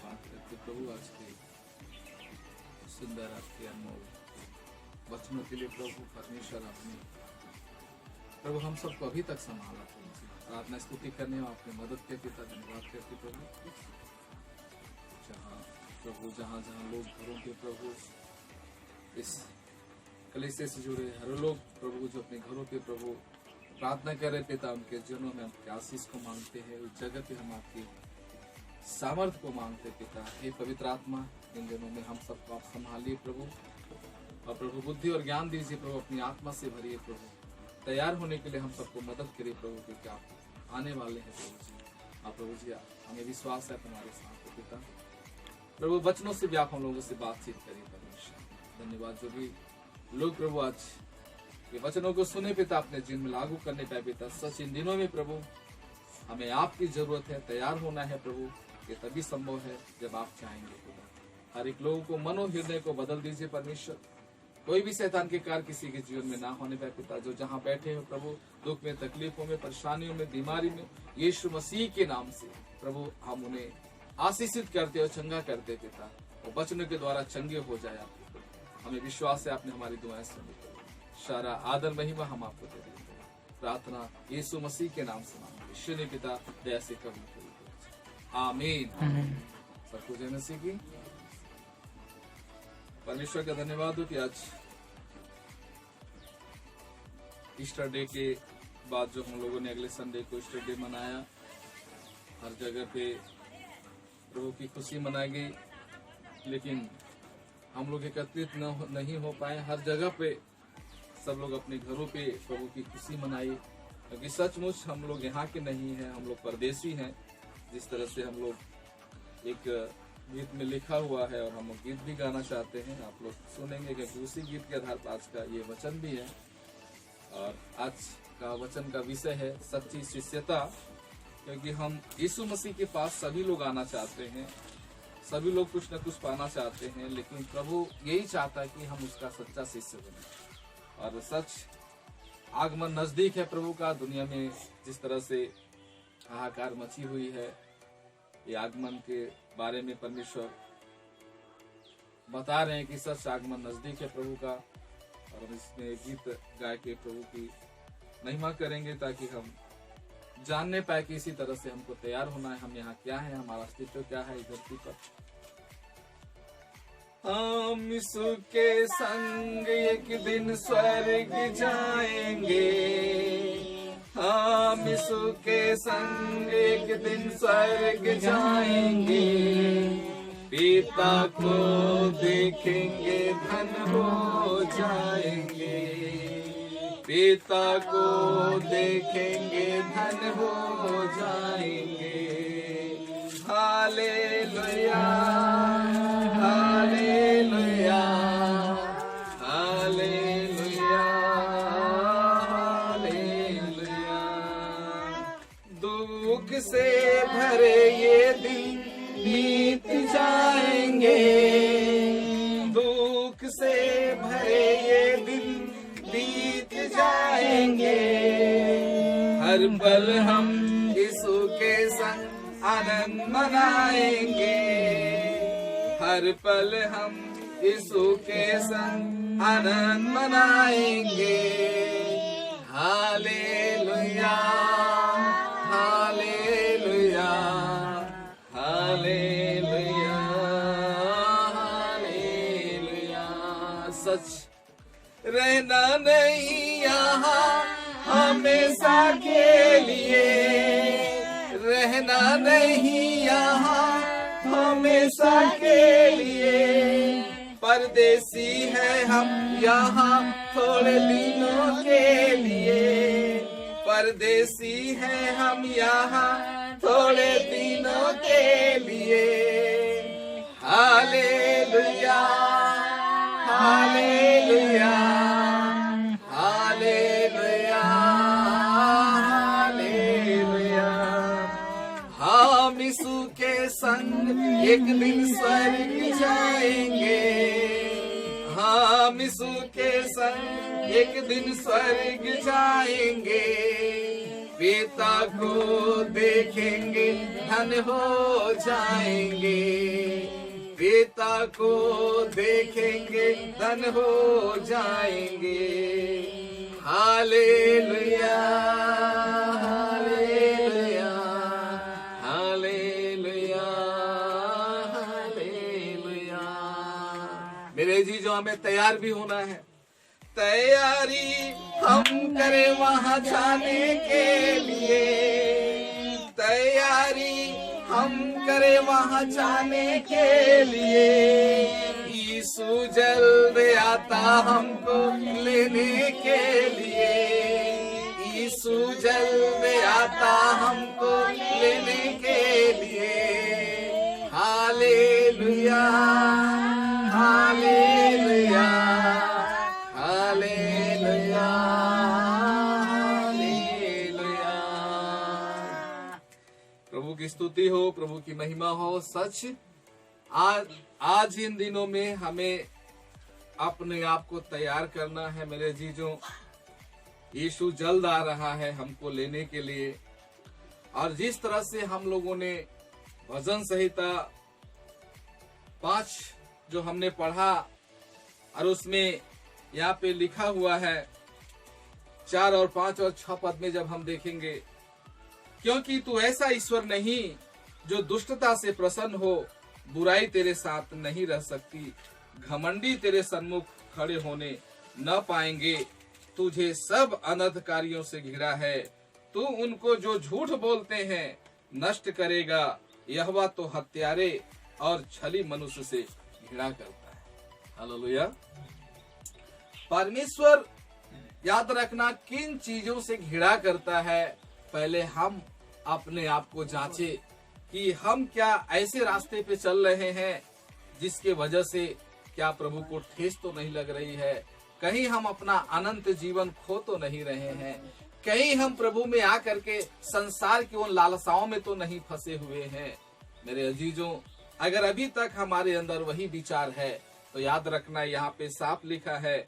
धन्यवाद करते प्रभु आज के सुंदर आपके अनमोल वचनों के लिए प्रभु परमेश्वर आपने प्रभु हम सबको अभी तक संभाला प्रभु। प्रार्थना स्तुति करने और आपने मदद के पिता धन्यवाद करते प्रभु। जहाँ जहाँ लोग घरों के प्रभु इस कलीसिया से जुड़े हर लोग प्रभु जो अपने घरों के प्रभु प्रार्थना कर रहे पिता, उनके जीवनों में आपके आशीष को मांगते हैं। उस जगह पे हम आपकी सामर्थ्य को मांगते पिता। हे पवित्र आत्मा, इन दिनों में हम सबको आप संभालिए प्रभु, और प्रभु बुद्धि और ज्ञान दीजिए प्रभु, अपनी आत्मा से भरिए प्रभु। तैयार होने के लिए हम सबको मदद करिए प्रभु, क्योंकि आप आने वाले हैं प्रभु जी। आप प्रभु जी हमें विश्वास है तुम्हारे साथ पिता। प्रभु वचनों से भी आप हम लोगों से बातचीत करिए परमेश्वर। धन्यवाद जो भी लोग प्रभु आज ये वचनों को सुने पिता, अपने जीवन में लागू करने पाए पिता। सच इन दिनों में प्रभु हमें आपकी जरूरत है, तैयार होना है प्रभु। ये तभी संभव है जब आप चाहेंगे पिता। हर एक लोगों को मनो हृदय को बदल दीजिए परमेश्वर। कोई भी शैतान के कार्य किसी के जीवन में ना होने पाए पिता। जो जहाँ बैठे हो प्रभु, दुख में, तकलीफों में, परेशानियों में, बीमारी में, यीशु मसीह के नाम से प्रभु हम उन्हें आशीषित करते और चंगा करते पिता, और वचनों के द्वारा चंगे हो जाए। हमें विश्वास है आपने हमारी दुआएं सुनी। सारा आदर महिमा हम आपको दे देते हैं। प्रार्थना यीशु मसीह के नाम से मांगते ईश्वर ने पिता दया से कबूल करिए। आमीन। सबको जय मसीह की। परमेश्वर का धन्यवाद हो कि आज ईस्टर डे के बाद जो हम लोगों ने अगले संडे को ईस्टर डे मनाया, हर जगह पे प्रभु की खुशी मनाई गई, लेकिन हम लोग एकत्रित नहीं हो पाए। हर जगह पे सब लोग अपने घरों पे प्रभु की खुशी मनाई, क्योंकि सचमुच हम लोग यहाँ के नहीं हैं, हम लोग परदेसी हैं। जिस तरह से हम लोग एक गीत में लिखा हुआ है, और हम लोग गीत भी गाना चाहते हैं, आप लोग सुनेंगे, क्योंकि उसी गीत के आधार पर आज का ये वचन भी है। और आज का वचन का विषय है सच्ची शिष्यता, क्योंकि हम यीशु मसीह के पास सभी लोग आना चाहते हैं, सभी लोग कुछ न कुछ पाना चाहते हैं, लेकिन प्रभु यही चाहता है कि हम उसका सच्चा शिष्य बने। और सच आगमन नजदीक है प्रभु का। दुनिया में जिस तरह से हाहाकार मची हुई है, ये आगमन के बारे में परमेश्वर बता रहे हैं कि सच आगमन नजदीक है प्रभु का। और हम इसमें गीत गा के प्रभु की महिमा करेंगे, ताकि हम जानने पाए कि इसी तरह से हमको तैयार होना है। हम यहाँ क्या है, हमारा अस्तित्व क्या है इस धरती पर। हम यीशु के संग एक दिन स्वर्ग जाएंगे, हम यीशु के संग एक दिन स्वर्ग जाएंगे। पिता को देखेंगे धन हो जाएंगे, पिता को देखेंगे धन हो जाएंगे। Hallelujah hallelujah hallelujah hallelujah. दुख से भरे ये दिन बीत जाएंगे, दुख से भरे ये दिन बीत जाएंगे। हर पल हम यीशु के संग आनंद मनाएंगे, हर पल हम यीशु के संग आनंद मनाएंगे। Hallelujah hallelujah hallelujah hallelujah. सच रहना नहीं यहाँ हमेशा के लिए, रहना नहीं यहाँ हमेशा के लिए। परदेसी है हम यहाँ थोड़े दिनों के लिए, परदेसी है हम यहाँ थोड़े दिनों के लिए। Hallelujah hallelujah hallelujah hallelujah. हम यीशु के संग एक दिन स्वर्ग जाएंगे, हम यीशु के संग एक दिन स्वर्ग जाएंगे। पिता को देखेंगे धन हो जाएंगे, पिता को देखेंगे धन हो जाएंगे। Hallelujah hallelujah hallelujah hallelujah. मेरे जी जो हमें तैयार भी होना है, तैयारी हम करें वहां जाने के लिए, तैयारी हम करें वहां जाने के लिए। यीशु जल्द आता हमको लेने के लिए, यीशु जल्द आता हमको लेने के लिए। Hallelujah hallelujah hallelujah hallelujah. प्रभु की स्तुति हो, प्रभु की महिमा हो। सच आज इन दिनों में हमें अपने आप को तैयार करना है मेरे जीजों। यीशु जल्द आ रहा है हमको लेने के लिए। और जिस तरह से हम लोगों ने भजन संहिता 5 जो हमने पढ़ा, और उसमें यहाँ पे लिखा हुआ है 4 और 5 और 6 पद में जब हम देखेंगे, क्योंकि तू ऐसा ईश्वर नहीं जो दुष्टता से प्रसन्न हो, बुराई तेरे साथ नहीं रह सकती, घमंडी तेरे सन्मुख खड़े होने न पाएंगे। तुझे सब अनर्थकारियों से घिरा है, तू उनको जो झूठ बोलते हैं नष्ट करेगा। यहोवा तो हत्यारे और छली मनुष्य से घृणा करता है। हालेलुया। परमेश्वर याद रखना किन चीजों से घृणा करता है। पहले हम अपने आप को जांचे कि हम क्या ऐसे रास्ते पे चल रहे हैं जिसके वजह से क्या प्रभु को ठेस तो नहीं लग रही है, कहीं हम अपना अनंत जीवन खो तो नहीं रहे हैं, कहीं हम प्रभु में आकर के संसार की उन लालसाओं में तो नहीं फंसे हुए हैं। मेरे अजीजों, अगर अभी तक हमारे अंदर वही विचार है तो याद रखना यहाँ पे साफ लिखा है,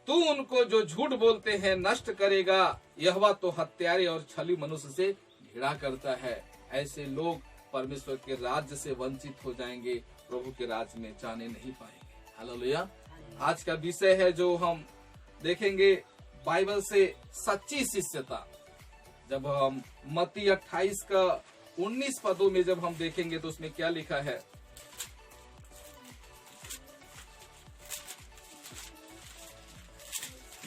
तू उनको जो झूठ बोलते हैं नष्ट करेगा। यहोवा तो हत्यारे और छली मनुष्य से घृणा करता है। ऐसे लोग परमेश्वर के राज्य से वंचित हो जाएंगे, प्रभु के राज्य में जाने नहीं पाएंगे। हालेलुया। आज का विषय है जो हम देखेंगे बाइबल से सच्ची शिष्यता। जब हम मत्ती 28 का 19 पदों में जब हम देखेंगे तो उसमें क्या लिखा है,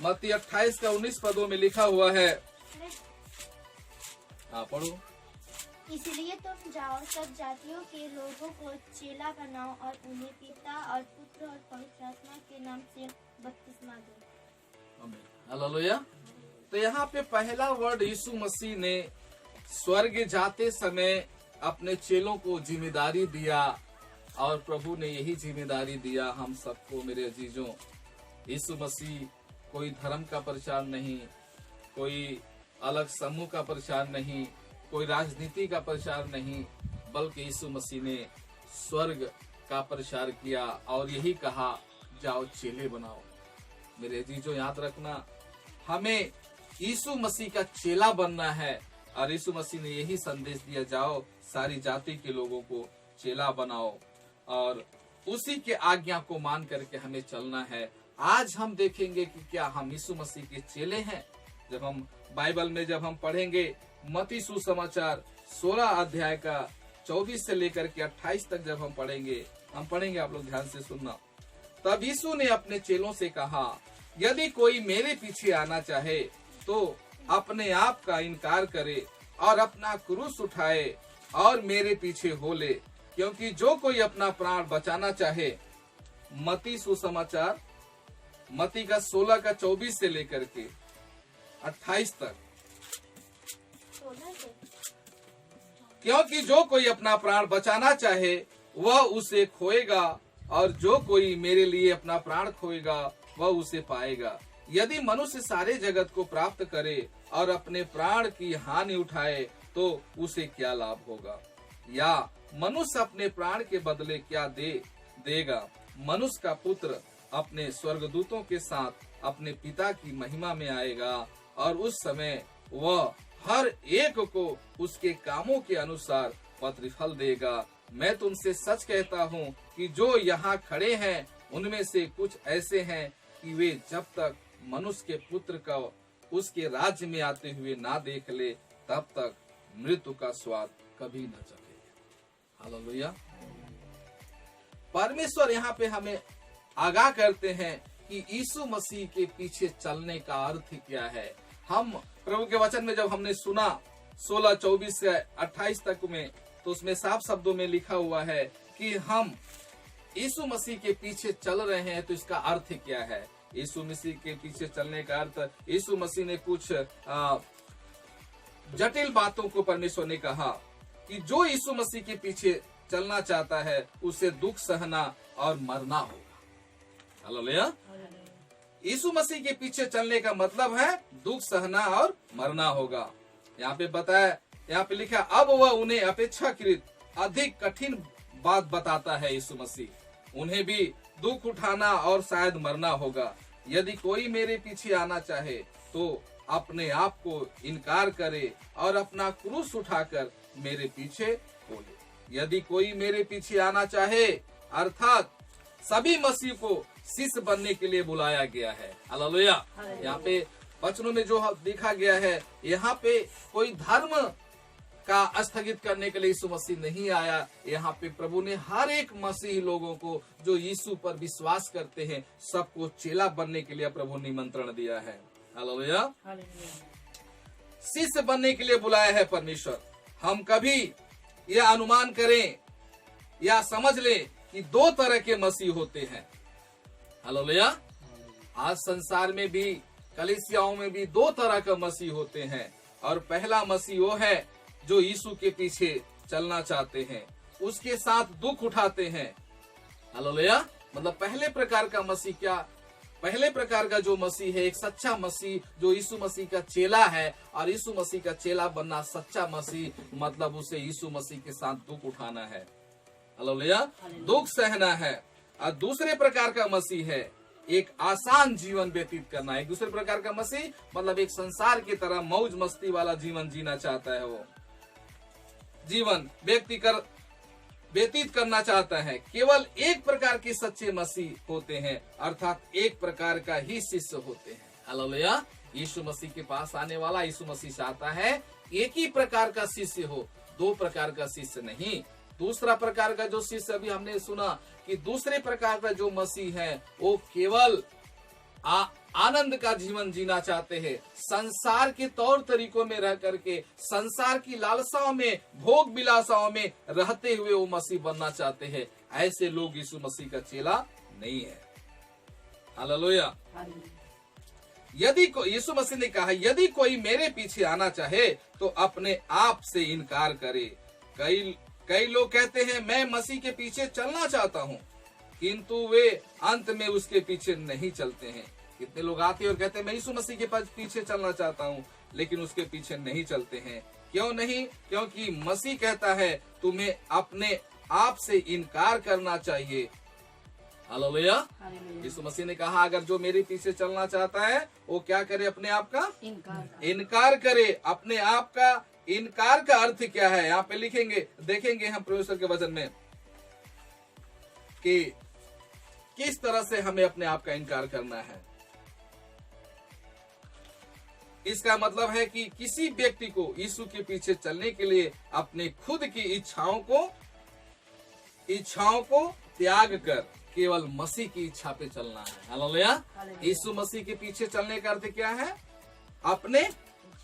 मत्ती 28 का 19 पदों में लिखा हुआ है। हाँ पढ़ो। इसलिए तुम जाओ, सब जातियों के लोगों को चेला बनाओ और उन्हें पिता और पुत्र और पवित्र आत्मा के नाम से बपतिस्मा दो। हालेलुया। तो यहाँ पे पहला वर्ड यीशु मसीह ने स्वर्ग जाते समय अपने चेलों को जिम्मेदारी दिया, और प्रभु ने यही जिम्मेदारी दिया हम सबको। मेरे अजीजों, यीशु मसीह कोई धर्म का प्रचार नहीं, कोई अलग समूह का प्रचार नहीं, कोई राजनीति का प्रचार नहीं, बल्कि यीशु मसीह ने स्वर्ग का प्रचार किया और यही कहा, जाओ चेले बनाओ। मेरे अजीजों, याद रखना, हमें यीशु मसीह का चेला बनना है, और यीशु मसीह ने यही संदेश दिया, जाओ सारी जाति के लोगों को चेला बनाओ, और उसी के आज्ञा को मान करके हमें चलना है। आज हम देखेंगे कि क्या हम यीशु मसीह के चेले हैं। जब हम बाइबल में जब हम पढ़ेंगे मत्ती सुसमाचार 16 अध्याय का 24 से लेकर के 28 तक जब हम पढ़ेंगे, आप लोग ध्यान से सुनना। तब यीशु ने अपने चेलों से कहा, यदि कोई मेरे पीछे आना चाहे तो अपने आप का इनकार करे और अपना क्रूस उठाए और मेरे पीछे हो ले। क्योंकि जो कोई अपना प्राण बचाना चाहे, मत्ती सुसमाचार मत्ती का 16 का 24 से लेकर के 28 तक, क्योंकि जो कोई अपना प्राण बचाना चाहे वह उसे खोएगा, और जो कोई मेरे लिए अपना प्राण खोएगा वह उसे पाएगा। यदि मनुष्य सारे जगत को प्राप्त करे और अपने प्राण की हानि उठाए तो उसे क्या लाभ होगा? या मनुष्य अपने प्राण के बदले क्या देगा? मनुष्य का पुत्र अपने स्वर्गदूतों के साथ अपने पिता की महिमा में आएगा, और उस समय वह हर एक को उसके कामों के अनुसार प्रतिफल देगा। मैं तुमसे सच कहता हूँ कि जो यहाँ खड़े हैं उनमें से कुछ ऐसे हैं कि वे जब तक मनुष्य के पुत्र का उसके राज्य में आते हुए ना देख ले तब तक मृत्यु का स्वाद कभी न चखेगा। हालेलुया। परमेश्वर यहाँ पे हमें आगाह करते हैं कि यीशु मसीह के पीछे चलने का अर्थ क्या है। हम प्रभु के वचन में जब हमने सुना 16:24 से 28 तक में, तो उसमें साफ शब्दों में लिखा हुआ है कि हम यीशु मसीह के पीछे चल रहे हैं, तो इसका अर्थ क्या है। यीशु मसीह के पीछे चलने का अर्थ, यीशु मसीह ने कुछ जटिल बातों को परमेश्वर ने कहा कि जो यीशु मसीह के पीछे चलना चाहता है उसे दुख सहना और मरना होगा। हालेलुया। यीशु मसीह के पीछे चलने का मतलब है दुख सहना और मरना होगा। यहाँ पे बताया, यहाँ पे लिखा, अब वह उन्हें अपेक्षाकृत अधिक कठिन बात बताता है। यीशु मसीह उन्हें भी दुख उठाना और शायद मरना होगा। यदि कोई मेरे पीछे आना चाहे तो अपने आप को इनकार करे और अपना क्रूस उठाकर मेरे पीछे बोले। यदि कोई मेरे पीछे आना चाहे, अर्थात सभी मसीह को शिष्य बनने के लिए बुलाया गया है। हालेलुया। यहाँ पे वचनों में जो देखा गया है, यहाँ पे कोई धर्म का स्थगित करने के लिए यीशु मसीह नहीं आया। यहाँ पे प्रभु ने हर एक मसीही लोगों को जो यीशु पर विश्वास करते हैं, सबको चेला बनने के लिए प्रभु निमंत्रण दिया है। हालेलुया। शिष्य बनने के लिए बुलाया है परमेश्वर। हम कभी यह अनुमान करें या समझ लें कि दो तरह के मसीह होते हैं। हालेलुया। आज संसार में भी, कलीसियाओं में भी दो तरह का मसीह होते हैं। और पहला मसीह वो है जो यीशु के पीछे चलना चाहते हैं, उसके साथ दुख उठाते हैं। हालेलुया। मतलब पहले प्रकार का मसीह क्या? पहले प्रकार का जो मसीह है, एक सच्चा मसीह जो यीशु मसीह का चेला है, और यीशु मसीह का चेला बनना सच्चा मसीह मतलब उसे यीशु मसीह के साथ दुख उठाना है। हालेलुया। दुख सहना है। और दूसरे प्रकार का मसीह है एक आसान जीवन व्यतीत करना। एक दूसरे प्रकार का मसीह मतलब एक संसार की तरह मौज मस्ती वाला जीवन जीना चाहता है। वो जीवन व्यतीत करना चाहता है। केवल एक प्रकार के सच्चे मसीह होते हैं, अर्थात एक प्रकार का ही शिष्य होते हैं। हालेलुया। यीशु मसीह के पास आने वाला यीशु मसीह चाहता है एक ही प्रकार का शिष्य हो, दो प्रकार का शिष्य नहीं। दूसरा प्रकार का जो शिष्य अभी हमने सुना कि दूसरे प्रकार का जो मसीह है वो केवल आनंद का जीवन जीना चाहते हैं। संसार के तौर तरीकों में रह करके, संसार की लालसाओं में, भोग विलासाओं में रहते हुए वो मसीह बनना चाहते हैं। ऐसे लोग यीशु मसीह का चेला नहीं है। हालेलुया। यदि यीशु मसीह ने कहा, यदि कोई मेरे पीछे आना चाहे तो अपने आप से इनकार करे। कई लोग कहते हैं मैं मसीह के पीछे चलना चाहता हूँ, किंतु वे अंत में उसके पीछे नहीं चलते हैं। कितने लोग आते हैं और कहते हैं मैं यीशु मसीह के पीछे चलना चाहता हूँ, लेकिन उसके पीछे नहीं चलते हैं। क्यों नहीं? क्योंकि मसीह कहता है तुम्हें अपने आप से इनकार करना चाहिए। हालेलुया। यीशु मसीह ने कहा अगर जो मेरे पीछे चलना चाहता है वो क्या करे? अपने आप का इनकार करे। अपने आप का इनकार का अर्थ क्या है यहाँ पे लिखेंगे, देखेंगे हम परमेश्वर के वचन में कि किस तरह से हमें अपने आप का इनकार करना है। इसका मतलब है कि किसी व्यक्ति को यीशु के पीछे चलने के लिए अपने खुद की इच्छाओं को त्याग कर केवल मसीह की इच्छा पे चलना है। हालेलुया। यीशु मसीह के पीछे चलने का अर्थ क्या है? अपने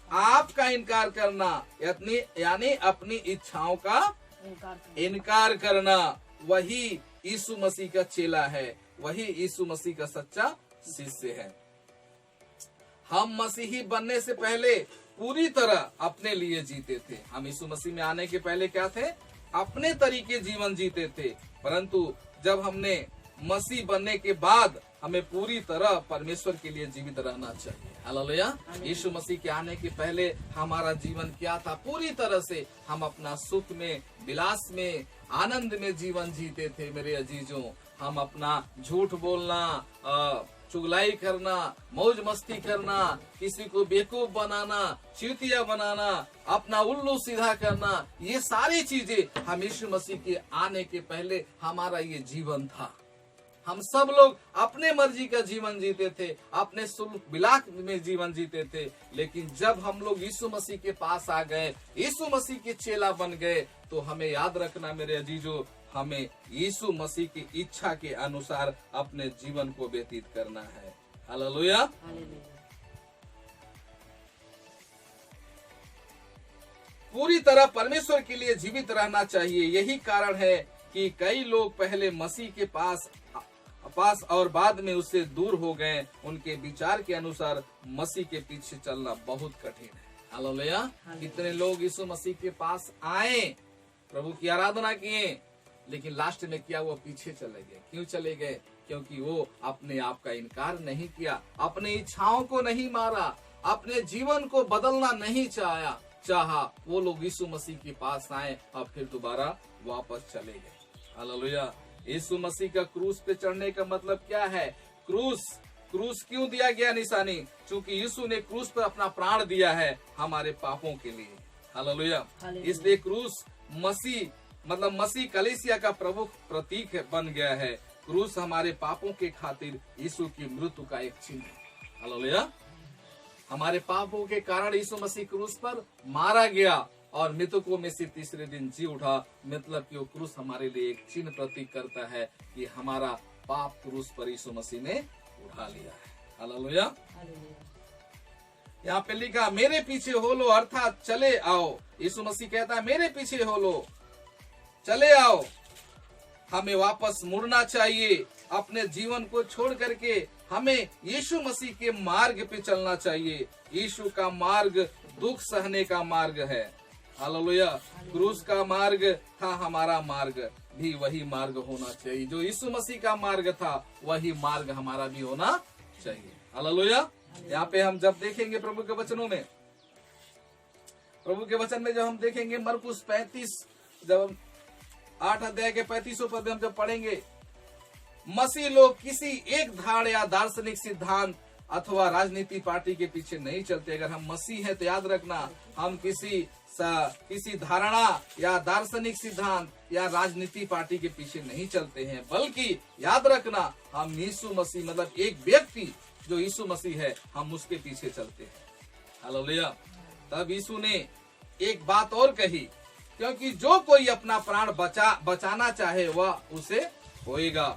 आप का इनकार करना, यानी अपनी इच्छाओं का इनकार करना। वही यीशु मसीह का चेला है, वही यीशु मसीह का सच्चा शिष्य है। हम मसीही बनने से पहले पूरी तरह अपने लिए जीते थे। हम यीशु मसीह में आने के पहले क्या थे? अपने तरीके जीवन जीते थे। परंतु जब हमने मसीह बनने के बाद हमें पूरी तरह परमेश्वर के लिए जीवित रहना चाहिए। हालेलुया। यीशु मसीह के आने के पहले हमारा जीवन क्या था? पूरी तरह से हम अपना सुख में, विलास में, आनंद में जीवन जीते थे। मेरे अजीजों, हम अपना झूठ बोलना, चुगलाई करना, मौज मस्ती करना, किसी को बेवकूफ बनाना, चीटिया बनाना, अपना उल्लू सीधा करना, ये सारी चीजें हम यीशु मसीह के आने के पहले हमारा ये जीवन था। हम सब लोग अपने मर्जी का जीवन जीते थे, अपने सुल्क बिलाक में जीवन जीते थे। लेकिन जब हम लोग यीशु मसीह के पास आ गए, यीशु मसीह के चेला बन गए, तो हमें याद रखना मेरे अजीजों, हमें यीशु मसीह की इच्छा के अनुसार अपने जीवन को व्यतीत करना है। हालेलुया। पूरी तरह परमेश्वर के लिए जीवित रहना चाहिए। यही कारण है कि कई लोग पहले मसीह के पास और बाद में उससे दूर हो गए। उनके विचार के अनुसार मसीह के पीछे चलना बहुत कठिन है। हालेलुया। कितने लोग यीशु मसीह के पास आए, प्रभु की आराधना किए, लेकिन लास्ट में क्या वो पीछे चले गए। क्यों चले गए? क्योंकि वो अपने आप का इनकार नहीं किया, अपनी इच्छाओं को नहीं मारा, अपने जीवन को बदलना नहीं चाहा। वो लोग यीशु मसीह के पास आए और फिर दोबारा वापस चले गए। हालेलुया। यीशु मसीह का क्रूस पे चढ़ने का मतलब क्या है? क्रूस क्यों दिया गया निशानी? क्योंकि यीशु ने क्रूस पर अपना प्राण दिया है हमारे पापों के लिए। हालेलुया। इसलिए क्रूस मसीह कलीसिया का प्रमुख प्रतीक बन गया है। क्रूस हमारे पापों के खातिर यीशु की मृत्यु का एक चिन्ह है। हालेलुया। हमारे पापों के कारण यीशु मसीह क्रूस पर मारा गया और मृतकों में से तीसरे दिन जी उठा। मतलब कि वो क्रूस हमारे लिए एक चिन्ह प्रतीक करता है कि हमारा पाप क्रूस पर यीशु मसीह ने उठा लिया है। हालेलुया। यहाँ पे लिखा मेरे पीछे हो लो, अर्थात चले आओ। यीशु मसीह कहता है मेरे पीछे हो लो, चले आओ। हमें वापस मुड़ना चाहिए। अपने जीवन को छोड़ करके हमें यीशु मसीह के मार्ग पे चलना चाहिए। यीशु का मार्ग दुख सहने का मार्ग है। हालेलुया। क्रूस का मार्ग था, हमारा मार्ग भी वही मार्ग होना चाहिए। जो यीशु मसीह का मार्ग था वही मार्ग हमारा भी होना चाहिए। हालेलुया। यहाँ पे हम जब देखेंगे प्रभु के वचनों में, प्रभु के वचन में जब हम देखेंगे मरकुस 35, जब 8 अध्याय के 35 पद में हम जब पढ़ेंगे, मसीह लोग किसी एक धाड़ या दार्शनिक सिद्धांत अथवा राजनीति पार्टी के पीछे नहीं चलते। अगर हम मसीह हैं तो याद रखना, हम किसी धारणा या दार्शनिक सिद्धांत या राजनीति पार्टी के पीछे नहीं चलते हैं, बल्कि याद रखना हम यीशु मसीह, मतलब एक व्यक्ति जो यीशु मसीह है, हम उसके पीछे चलते हैं। हालेलुया। तब यीशु ने एक बात और कही, क्योंकि जो कोई अपना प्राण बचाना चाहे वह उसे खोएगा,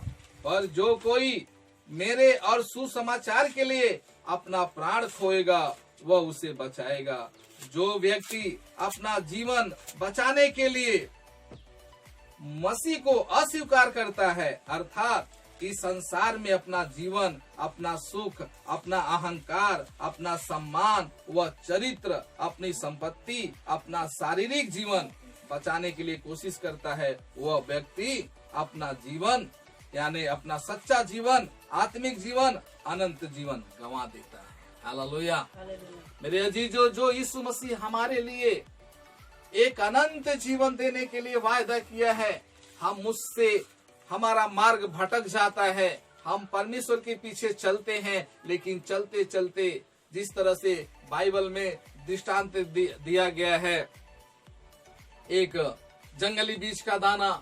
पर जो कोई मेरे और सुसमाचार के लिए अपना प्राण खोएगा वह उसे बचाएगा। जो व्यक्ति अपना जीवन बचाने के लिए मसीह को अस्वीकार करता है, अर्थात इस संसार में अपना जीवन, अपना सुख, अपना अहंकार, अपना सम्मान व चरित्र, अपनी संपत्ति, अपना शारीरिक जीवन बचाने के लिए कोशिश करता है, वह व्यक्ति अपना जीवन यानी अपना सच्चा जीवन, आत्मिक जीवन, अनंत जीवन गंवा देता है। हालेलुया। मेरे अजीजों, जो यीशु मसीह हमारे लिए एक अनंत जीवन देने के लिए वायदा किया है, हम उससे हमारा मार्ग भटक जाता है। हम परमेश्वर के पीछे चलते हैं, लेकिन चलते चलते जिस तरह से बाइबल में दृष्टांत दिया गया है, एक जंगली बीज का दाना,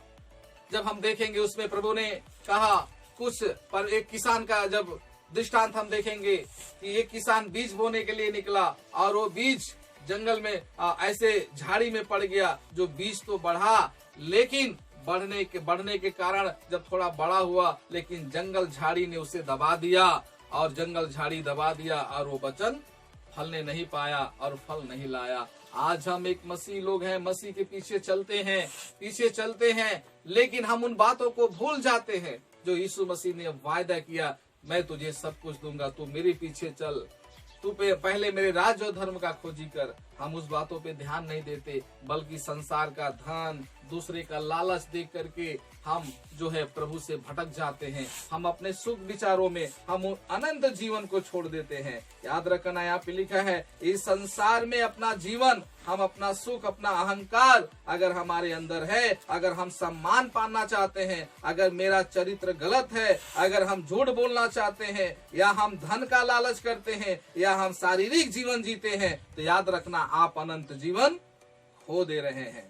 जब हम देखेंगे उसमें प्रभु ने कहा कुछ, पर एक किसान का जब दृष्टांत हम देखेंगे कि एक किसान बीज बोने के लिए निकला और वो बीज जंगल में ऐसे झाड़ी में पड़ गया। जो बीज तो बढ़ा, लेकिन बढ़ने के कारण जब थोड़ा बड़ा हुआ, लेकिन जंगल झाड़ी ने उसे दबा दिया और जंगल झाड़ी दबा दिया और वो वचन फलने नहीं पाया और फल नहीं लाया। आज हम एक मसीह लोग हैं, मसीह के पीछे चलते हैं, लेकिन हम उन बातों को भूल जाते हैं जो यीशु मसीह ने वायदा किया, मैं तुझे सब कुछ दूंगा, तू मेरे पीछे चल, तू पहले मेरे राज्य और धर्म का खोजी कर। हम उस बातों पे ध्यान नहीं देते, बल्कि संसार का धन, दूसरे का लालच देख करके हम जो है प्रभु से भटक जाते हैं, हम अपने सुख विचारों में हम अनंत जीवन को छोड़ देते हैं। याद रखना, यहाँ पे लिखा है इस संसार में अपना जीवन, हम अपना सुख, अपना अहंकार अगर हमारे अंदर है, अगर हम सम्मान पाना चाहते हैं, अगर मेरा चरित्र गलत है, अगर हम झूठ बोलना चाहते हैं, या हम धन का लालच करते हैं, या हम शारीरिक जीवन जीते हैं, तो याद रखना आप अनंत जीवन खो दे रहे हैं।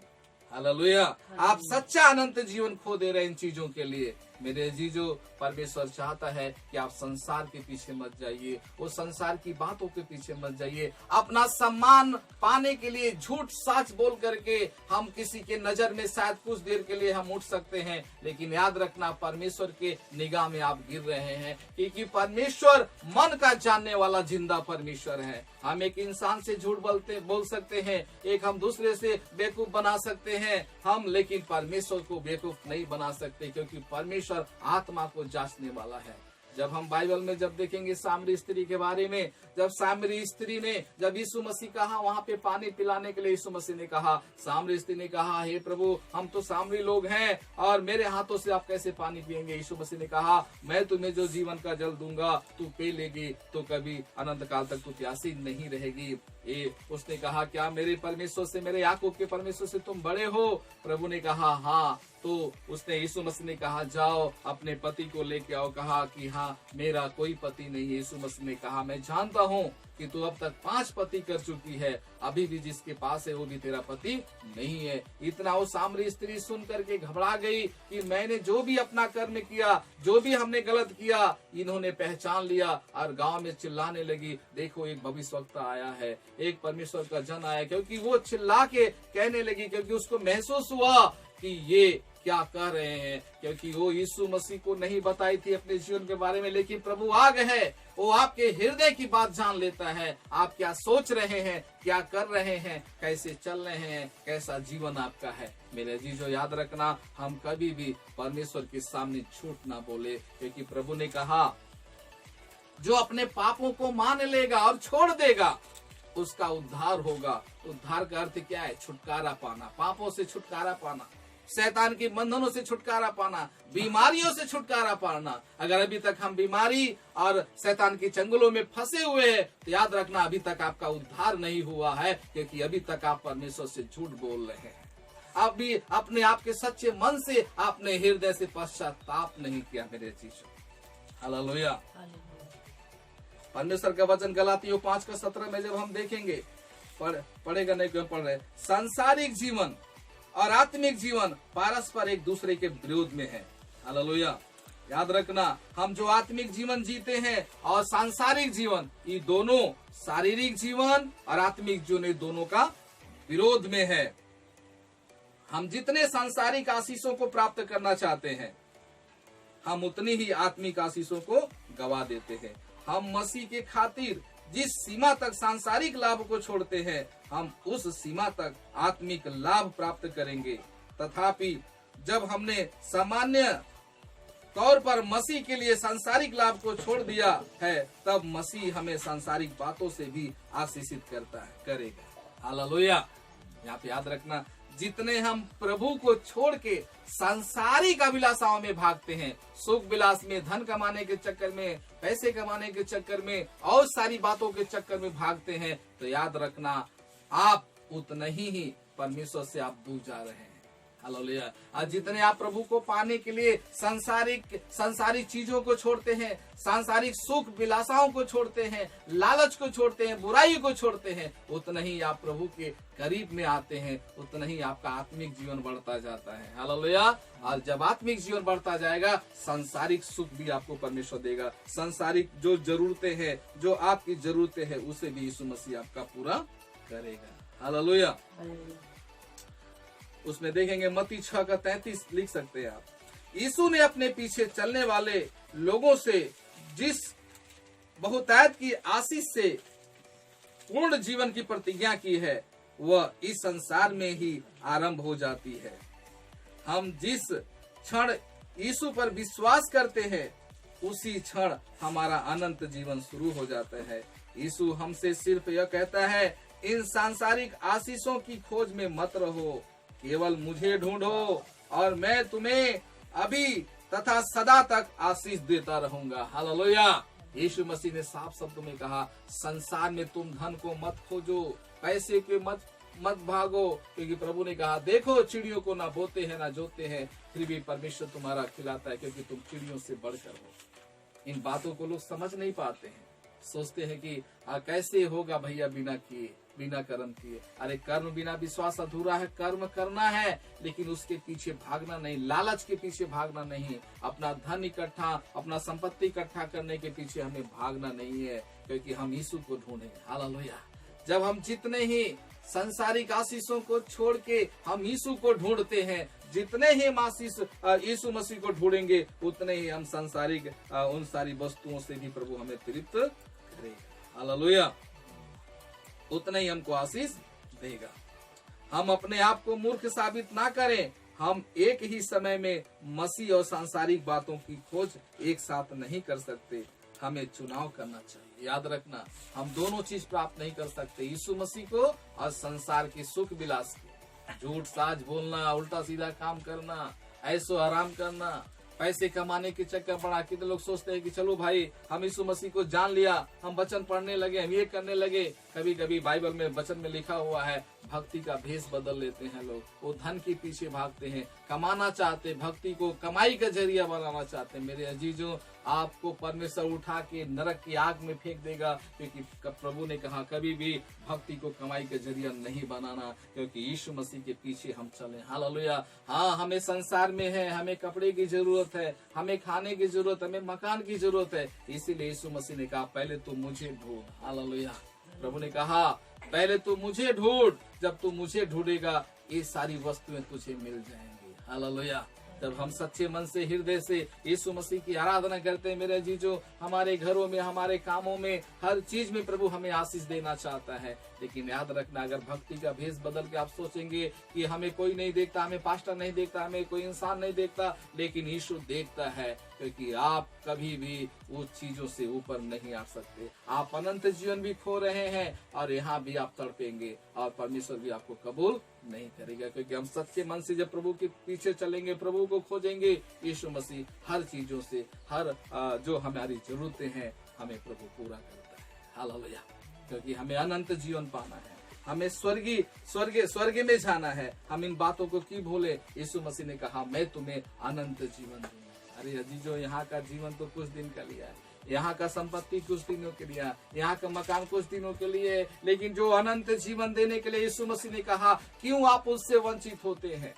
हालेलुया। आप सच्चा अनंत जीवन खो दे रहे हैं इन चीजों के लिए। मेरे जीजो, परमेश्वर चाहता है कि आप संसार के पीछे मत जाइए, वो संसार की बातों के पीछे मत जाइए। अपना सम्मान पाने के लिए झूठ साच बोल करके हम किसी के नजर में शायद कुछ देर के लिए हम उठ सकते हैं, लेकिन याद रखना परमेश्वर के निगाह में आप गिर रहे हैं, क्योंकि परमेश्वर मन का जानने वाला जिंदा परमेश्वर है। हम एक इंसान से झूठ बोल सकते हैं, एक हम दूसरे से बेवकूफ बना सकते हैं हम, लेकिन परमेश्वर को बेवकूफ नहीं बना सकते, क्योंकि परमेश्वर आत्मा को जांचने वाला है। जब हम बाइबल में जब देखेंगे सामरी स्त्री के बारे में, जब सामरी स्त्री ने जब यीशु मसीह कहा वहाँ पे पानी पिलाने के लिए, यीशु मसीह ने कहा, सामरी स्त्री ने कहा, हे प्रभु हम तो सामरी लोग हैं और मेरे हाथों से आप कैसे पानी पिएंगे। यीशु मसीह ने कहा, मैं तुम्हें जो जीवन का जल दूंगा तू पी लेगी तो कभी अनंत काल तक तू प्यासी नहीं रहेगी। ये उसने कहा, क्या मेरे परमेश्वर से, मेरे याकूब के परमेश्वर से तुम बड़े हो? प्रभु ने कहा हाँ। तो उसने, यीशु मसीह ने कहा जाओ अपने पति को लेके आओ। कहा कि हाँ मेरा कोई पति नहीं है। यीशु मसीह ने कहा मैं जानता हूँ कि तू अब तक 5 पति कर चुकी है, अभी भी जिसके पास है वो भी तेरा पति नहीं है। इतना वो सामरी स्त्री सुन करके घबरा गई कि मैंने जो भी अपना कर्म किया, जो भी हमने गलत किया, इन्होंने पहचान लिया और गांव में चिल्लाने लगी, देखो एक भविष्यवक्ता आया है, एक परमेश्वर का जन आया। क्योंकि वो चिल्ला के कहने लगी, क्योंकि उसको महसूस हुआ कि ये क्या कह रहे हैं, क्योंकि वो यीशु मसीह को नहीं बताई थी अपने जीवन के बारे में, लेकिन प्रभु आग है, वो आपके हृदय की बात जान लेता है। आप क्या सोच रहे हैं, क्या कर रहे हैं, कैसे चल रहे हैं, कैसा जीवन आपका है। मेरे जीजो याद रखना, हम कभी भी परमेश्वर के सामने झूठ ना बोले, क्योंकि प्रभु ने कहा जो अपने पापों को मान लेगा और छोड़ देगा उसका उद्धार होगा। उद्धार का अर्थ क्या है? छुटकारा पाना, पापों से छुटकारा पाना, शैतान के बंधनों से छुटकारा पाना, बीमारियों से छुटकारा पाना। अगर अभी तक हम बीमारी और शैतान के चंगुलों में फंसे हुए हैं तो याद रखना अभी तक आपका उद्धार नहीं हुआ है, क्योंकि अभी तक आप परमेश्वर से झूठ बोल रहे हैं। अभी अपने आप के सच्चे मन से आपने हृदय से पश्चाताप नहीं किया। मेरे चीजों, हालेलुया। परमेश्वर का वचन गलातियों 5:17 में जब हम देखेंगे, पढ़ेगा नहीं क्यों पढ़ रहे, सांसारिक जीवन और आत्मिक जीवन परस्पर एक दूसरे के विरोध में है। हालेलुया। याद रखना, हम जो आत्मिक जीवन जीते हैं और सांसारिक जीवन, ये दोनों, शारीरिक जीवन और आत्मिक जीवन, ये दोनों का विरोध में है। हम जितने सांसारिक आशीषों को प्राप्त करना चाहते हैं, हम उतनी ही आत्मिक आशीषों को गवा देते हैं। हम मसीह के खातिर जिस सीमा तक सांसारिक लाभ को छोड़ते हैं, हम उस सीमा तक आत्मिक लाभ प्राप्त करेंगे। तथापि जब हमने सामान्य तौर पर मसीह के लिए सांसारिक लाभ को छोड़ दिया है, तब मसीह हमें सांसारिक बातों से भी आशीषित करेगा। हालेलुया। यहाँ पे याद रखना, जितने हम प्रभु को छोड़ के सांसारिक अभिलाषाओं में भागते हैं, सुख विलास में, धन कमाने के चक्कर में, पैसे कमाने के चक्कर में और सारी बातों के चक्कर में भागते हैं, तो याद रखना आप उतना ही परमेश्वर से आप दूर जा रहे हैं। हालेलुया। और जितने आप प्रभु को पाने के लिए सांसारिक चीजों को छोड़ते हैं, सांसारिक सुख विलासाओं को छोड़ते हैं, लालच को छोड़ते हैं, बुराई को छोड़ते हैं, उतना ही आप प्रभु के करीब में आते हैं, उतना ही आपका आत्मिक जीवन बढ़ता जाता है। हालेलुया। और जब आत्मिक जीवन बढ़ता जाएगा, सांसारिक सुख भी आपको परमेश्वर देगा। सांसारिक जो जरूरतें हैं, जो आपकी जरूरतें हैं, उसे भी यीशु मसीह आपका पूरा करेगा। हालेलुया। उसमें देखेंगे मत्ती 6:33 लिख सकते हैं आप। यीशु ने अपने पीछे चलने वाले लोगों से जिस बहुतायत की आशीष से पूर्ण जीवन की प्रतिज्ञा की है, वह इस संसार में ही आरंभ हो जाती है। हम जिस क्षण यीशु पर विश्वास करते हैं, उसी क्षण हमारा अनंत जीवन शुरू हो जाता है। यीशु हमसे सिर्फ यह कहता है, इन सांसारिक आशीषों की खोज में मत रहो, केवल मुझे ढूंढो और मैं तुम्हें अभी तथा सदा तक आशीष देता रहूंगा। हालेलुया। यीशु मसीह ने साफ शब्दों में कहा, संसार में तुम धन को मत खोजो, पैसे के मत भागो, क्योंकि प्रभु ने कहा, देखो चिड़ियों को ना बोते हैं ना जोते हैं, फिर भी परमेश्वर तुम्हारा खिलाता है, क्योंकि तुम चिड़ियों से बढ़कर हो। इन बातों को लोग समझ नहीं पाते हैं, सोचते हैं कि कैसे होगा भैया बिना किए, बिना कर्म किए। अरे कर्म बिना विश्वास अधूरा है। कर्म करना है, लेकिन उसके पीछे भागना नहीं, लालच के पीछे भागना नहीं, अपना धन इकट्ठा, अपना संपत्ति इकट्ठा करने के पीछे हमें भागना नहीं है, क्योंकि हम यीशु को ढूंढेंगे। हालेलुया। जब हम जितने ही संसारिक आशीषों को छोड़ के हम यीशु को ढूंढते हैं, जितने ही आशीष यीशु मसीह को ढूंढेंगे, उतने ही हम संसारिक उन सारी वस्तुओं से भी प्रभु हमें तृप्त करेगा। हालेलुया। उतना ही हमको आशीष देगा। हम अपने आप को मूर्ख साबित ना करें। हम एक ही समय में मसीह और सांसारिक बातों की खोज एक साथ नहीं कर सकते। हमें चुनाव करना चाहिए। याद रखना, हम दोनों चीज प्राप्त नहीं कर सकते, यीशु मसीह को और संसार के सुख विलास को। झूठ साज बोलना, उल्टा सीधा काम करना, ऐसो आराम करना, पैसे कमाने के चक्कर पड़ा। कितने लोग सोचते हैं कि चलो भाई हम यीशु मसीह को जान लिया, हम वचन पढ़ने लगे, हम ये करने लगे। कभी कभी बाइबल में वचन में लिखा हुआ है, भक्ति का भेष बदल लेते हैं लोग। वो धन के पीछे भागते हैं, कमाना चाहते, भक्ति को कमाई का जरिया बनाना चाहते हैं। मेरे अजीजों, आपको परमेश्वर उठा के नरक की आग में फेंक देगा, क्योंकि प्रभु ने कहा कभी भी भक्ति को कमाई का जरिया नहीं बनाना, क्योंकि यीशु मसीह के पीछे हम चले। हालेलुया। हाँ, हमें संसार में है, हमें कपड़े की जरूरत है, हमें खाने की जरूरत है, हमें मकान की जरूरत है। इसीलिए यीशु मसीह ने कहा, पहले तू मुझे ढूंढ। हालेलुया। प्रभु ने कहा, पहले तू मुझे ढूंढ। जब तू मुझे ढूंढेगा, ये सारी वस्तुएं तुझे मिल जाएंगी। हालेलुया। जब हम सच्चे मन से, हृदय से यीशु मसीह की आराधना करते हैं, मेरे जीजो, हमारे घरों में, हमारे कामों में, हर चीज में प्रभु हमें आशीष देना चाहता है। लेकिन याद रखना, अगर भक्ति का भेष बदल के आप सोचेंगे कि हमें कोई नहीं देखता, हमें पास्टर नहीं देखता, हमें कोई इंसान नहीं देखता, लेकिन यीशु देखता है, क्योंकि आप कभी भी उस चीजों से ऊपर नहीं आ सकते। आप अनंत जीवन भी खो रहे हैं और यहाँ भी आप तड़पेंगे, और परमेश्वर भी आपको कबूल नहीं करेगा, क्योंकि हम सच्चे मन से जब प्रभु के पीछे चलेंगे, प्रभु को खोजेंगे, यीशु मसीह हर चीजों से, हर जो हमारी जरूरतें हैं, हमें प्रभु पूरा करता है। हालेलुया। क्योंकि हमें अनंत जीवन पाना है, हमें स्वर्ग में जाना है। हम इन बातों को क्यों भूले? यीशु मसीह ने कहा, मैं तुम्हें अनंत जीवन दूंगा। अरे अजीजों, यहाँ का जीवन तो कुछ दिन का लिया है, यहाँ का संपत्ति कुछ दिनों के लिए, यहाँ का मकान कुछ दिनों के लिए, लेकिन जो अनंत जीवन देने के लिए यीशु मसीह ने कहा, क्यों आप उससे वंचित होते हैं?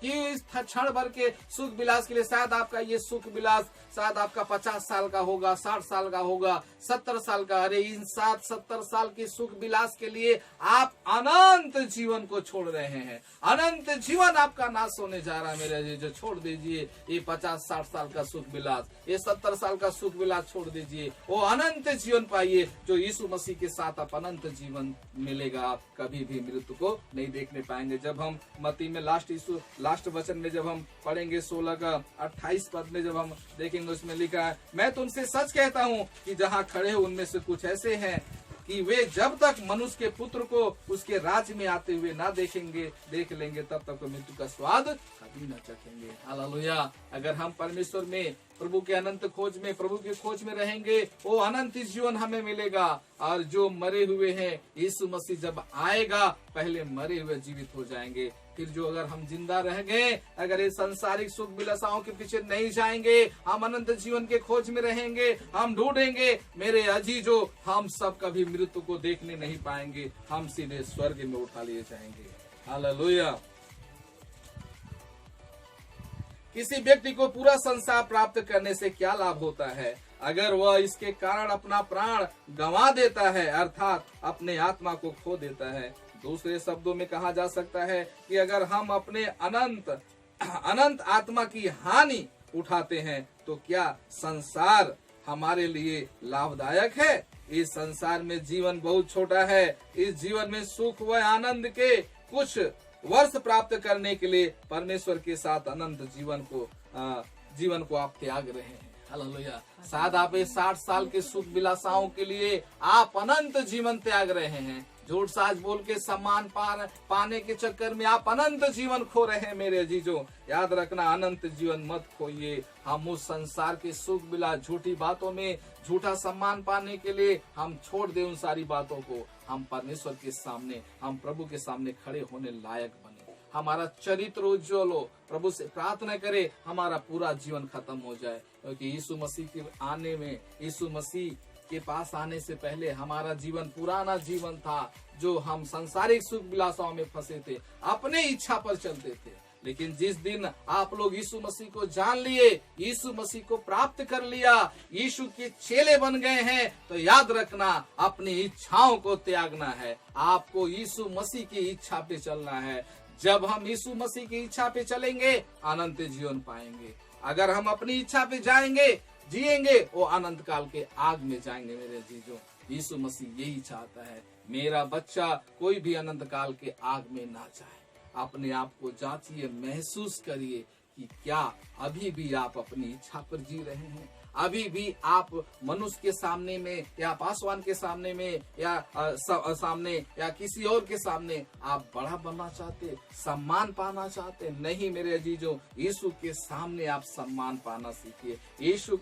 कि इस क्षण भर के सुख विलास के लिए, शायद आपका ये सुख विलास, शायद आपका 50 साल का होगा, 60 साल का होगा, 70 साल का। अरे इन 60-70 साल के सुख विलास के लिए आप अनंत जीवन को छोड़ रहे हैं। अनंत जीवन आपका नाश होने जा रहा है। मेरे जो छोड़ दीजिए ये 50-60 साल का सुख विलास, ये 70 साल का सुख विलास छोड़ दीजिए, वो अनंत जीवन पाइए, जो यीशु मसीह के साथ आप अनंत जीवन मिलेगा। आप कभी भी मृत्यु को नहीं देखने पाएंगे। जब हम मत्ती में लास्ट वचन में जब हम पढ़ेंगे 16 का 28 पद में जब हम देखेंगे, उसमें लिखा है, मैं तुमसे सच कहता हूँ कि जहाँ खड़े हो उनमें से कुछ ऐसे हैं कि वे जब तक मनुष्य के पुत्र को उसके राज्य में आते हुए ना देख लेंगे, तब तक मृत्यु का स्वाद कभी न चखेंगे। हालेलुया। अगर हम परमेश्वर में, प्रभु के अनंत खोज में, प्रभु की खोज में रहेंगे, वो अनंत जीवन हमें मिलेगा। और जो मरे हुए हैं, यीशु मसीह जब आएगा, पहले मरे हुए जीवित हो जाएंगे। फिर जो अगर हम जिंदा रह गए, अगर ये सांसारिक सुख विलासाओं के पीछे नहीं जाएंगे, हम अनंत जीवन के खोज में रहेंगे, हम ढूंढेंगे, मेरे अजीजों, हम सब कभी मृत्यु को देखने नहीं पाएंगे, हम सीधे स्वर्ग में उठा लिए जाएंगे। हालेलुया। किसी व्यक्ति को पूरा संसार प्राप्त करने से क्या लाभ होता है अगर वह इसके कारण अपना प्राण गंवा देता है, अर्थात अपने आत्मा को खो देता है? दूसरे शब्दों में कहा जा सकता है कि अगर हम अपने अनंत आत्मा की हानि उठाते हैं, तो क्या संसार हमारे लिए लाभदायक है? इस संसार में जीवन बहुत छोटा है। इस जीवन में सुख व आनंद के कुछ वर्ष प्राप्त करने के लिए परमेश्वर के साथ अनंत जीवन को आप त्याग रहे हैं। हालेलुया। शायद आप 60 साल के सुख विलासाओं के लिए आप अनंत जीवन त्याग रहे हैं, झूठ साज बोल के सम्मान पाने के चक्कर में आप अनंत जीवन खो रहे हैं मेरे अजीजों। याद रखना, अनंत जीवन मत खोइए। हम उस संसार के सुख बिला झूठी बातों में झूठा सम्मान पाने के लिए हम छोड़ दें उन सारी बातों को। हम परमेश्वर के सामने, हम प्रभु के सामने खड़े होने लायक बने, हमारा चरित्र उज्ज्वल हो। प्रभु से प्रार्थना करे हमारा पूरा जीवन खत्म हो जाए, क्योंकि यीशु मसीह के आने में, यीशु मसीह के पास आने से पहले हमारा जीवन पुराना जीवन था, जो हम सांसारिक सुख विलासों में फंसे थे, अपने इच्छा पर चलते थे। लेकिन जिस दिन आप लोग यीशु मसीह को जान लिए, यीशु मसीह को प्राप्त कर लिया, यीशु के चेले बन गए हैं, तो याद रखना अपनी इच्छाओं को त्यागना है। आपको यीशु मसीह की इच्छा पे चलना है। जब हम यीशु मसीह की इच्छा पे चलेंगे अनंत जीवन पाएंगे। अगर हम अपनी इच्छा पे जाएंगे, जिएंगे, वो अनंत काल के आग में जाएंगे मेरे जीजों। यीशु मसीह यही चाहता है, मेरा बच्चा कोई भी अनंत काल के आग में ना जाए। अपने आप को जांचिए, महसूस करिए कि क्या अभी भी आप अपनी इच्छा पर जी रहे हैं। अभी भी आप मनुष्य के सामने में या पासवान के सामने में या सामने या किसी और के सामने आप बड़ा बनना चाहते, सम्मान पाना चाहते? नहीं मेरे अजीजों, यीशु के सामने आप सम्मान पाना सीखिए। यीशु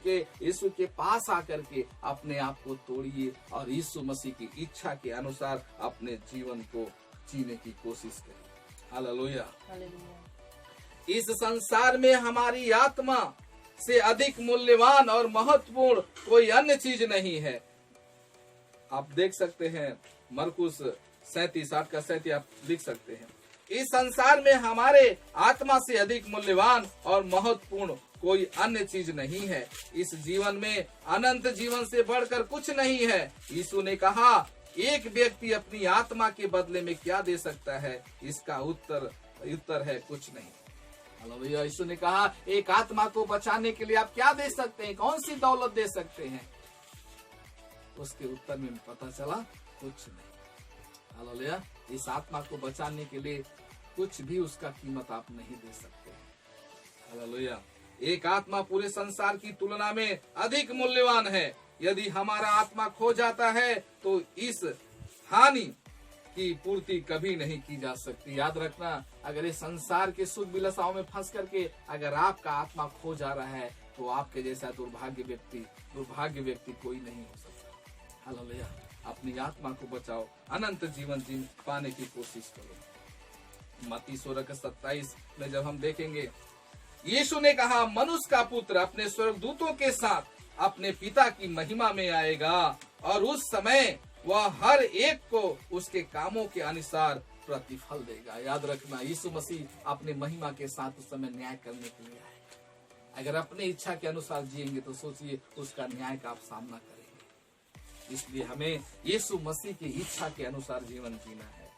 के पास आकर के अपने आप को तोड़िए और यीशु मसीह की इच्छा के अनुसार अपने जीवन को जीने की कोशिश करिए। हालेलुया। इस संसार में हमारी आत्मा से अधिक मूल्यवान और महत्वपूर्ण कोई अन्य चीज नहीं है। आप देख सकते हैं मरकुस 37:37 आप लिख सकते हैं। इस संसार में हमारे आत्मा से अधिक मूल्यवान और महत्वपूर्ण कोई अन्य चीज नहीं है। इस जीवन में अनंत जीवन से बढ़कर कुछ नहीं है। यीशु ने कहा, एक व्यक्ति अपनी आत्मा के बदले में क्या दे सकता है? इसका उत्तर है कुछ नहीं। हालेलुया। यीशु ने कहा, एक आत्मा को बचाने के लिए आप क्या दे सकते हैं? कौन सी दौलत दे सकते हैं? उसके उत्तर में पता चला कुछ नहीं। हालेलुया। इस आत्मा को बचाने के लिए कुछ भी उसका कीमत आप नहीं दे सकते। हालेलुया। एक आत्मा पूरे संसार की तुलना में अधिक मूल्यवान है। यदि हमारा आत्मा खो जाता है तो इस हानि की पूर्ति कभी नहीं की जा सकती। याद रखना, अगर इस संसार के सुख विलासों में फंस करके अगर आपका आत्मा खो जा रहा है तो आपके जैसा दुर्भाग्य व्यक्ति कोई नहीं हो सकता। हालेलुया। अपनी आत्मा को बचाओ, अनंत जीवन पाने की कोशिश करो। मत्ती 16:27 में जब हम देखेंगे, यीशु ने कहा, मनुष्य का पुत्र अपने स्वर्गदूतों के साथ अपने पिता की महिमा में आएगा और उस समय वह हर एक को उसके कामों के अनुसार प्रतिफल देगा। याद रखना, यीशु मसीह अपने महिमा के साथ उस समय न्याय करने के लिए आएगा। अगर अपनी इच्छा के अनुसार जिएंगे तो सोचिए उसका न्याय का आप सामना करेंगे। इसलिए हमें यीशु मसीह की इच्छा के अनुसार जीवन जीना है,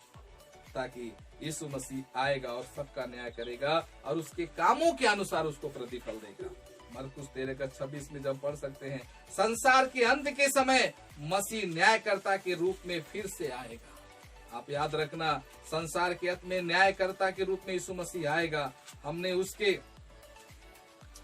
ताकि यीशु मसीह आएगा और सबका न्याय करेगा और उसके कामों के अनुसार उसको प्रतिफल देगा। मरकुस 13:26 में जब पढ़ सकते हैं, संसार के अंत के समय मसीह न्यायकर्ता के रूप में फिर से आएगा। आप याद रखना, संसार के अंत में न्यायकर्ता के रूप में यीशु मसीह आएगा। हमने उसके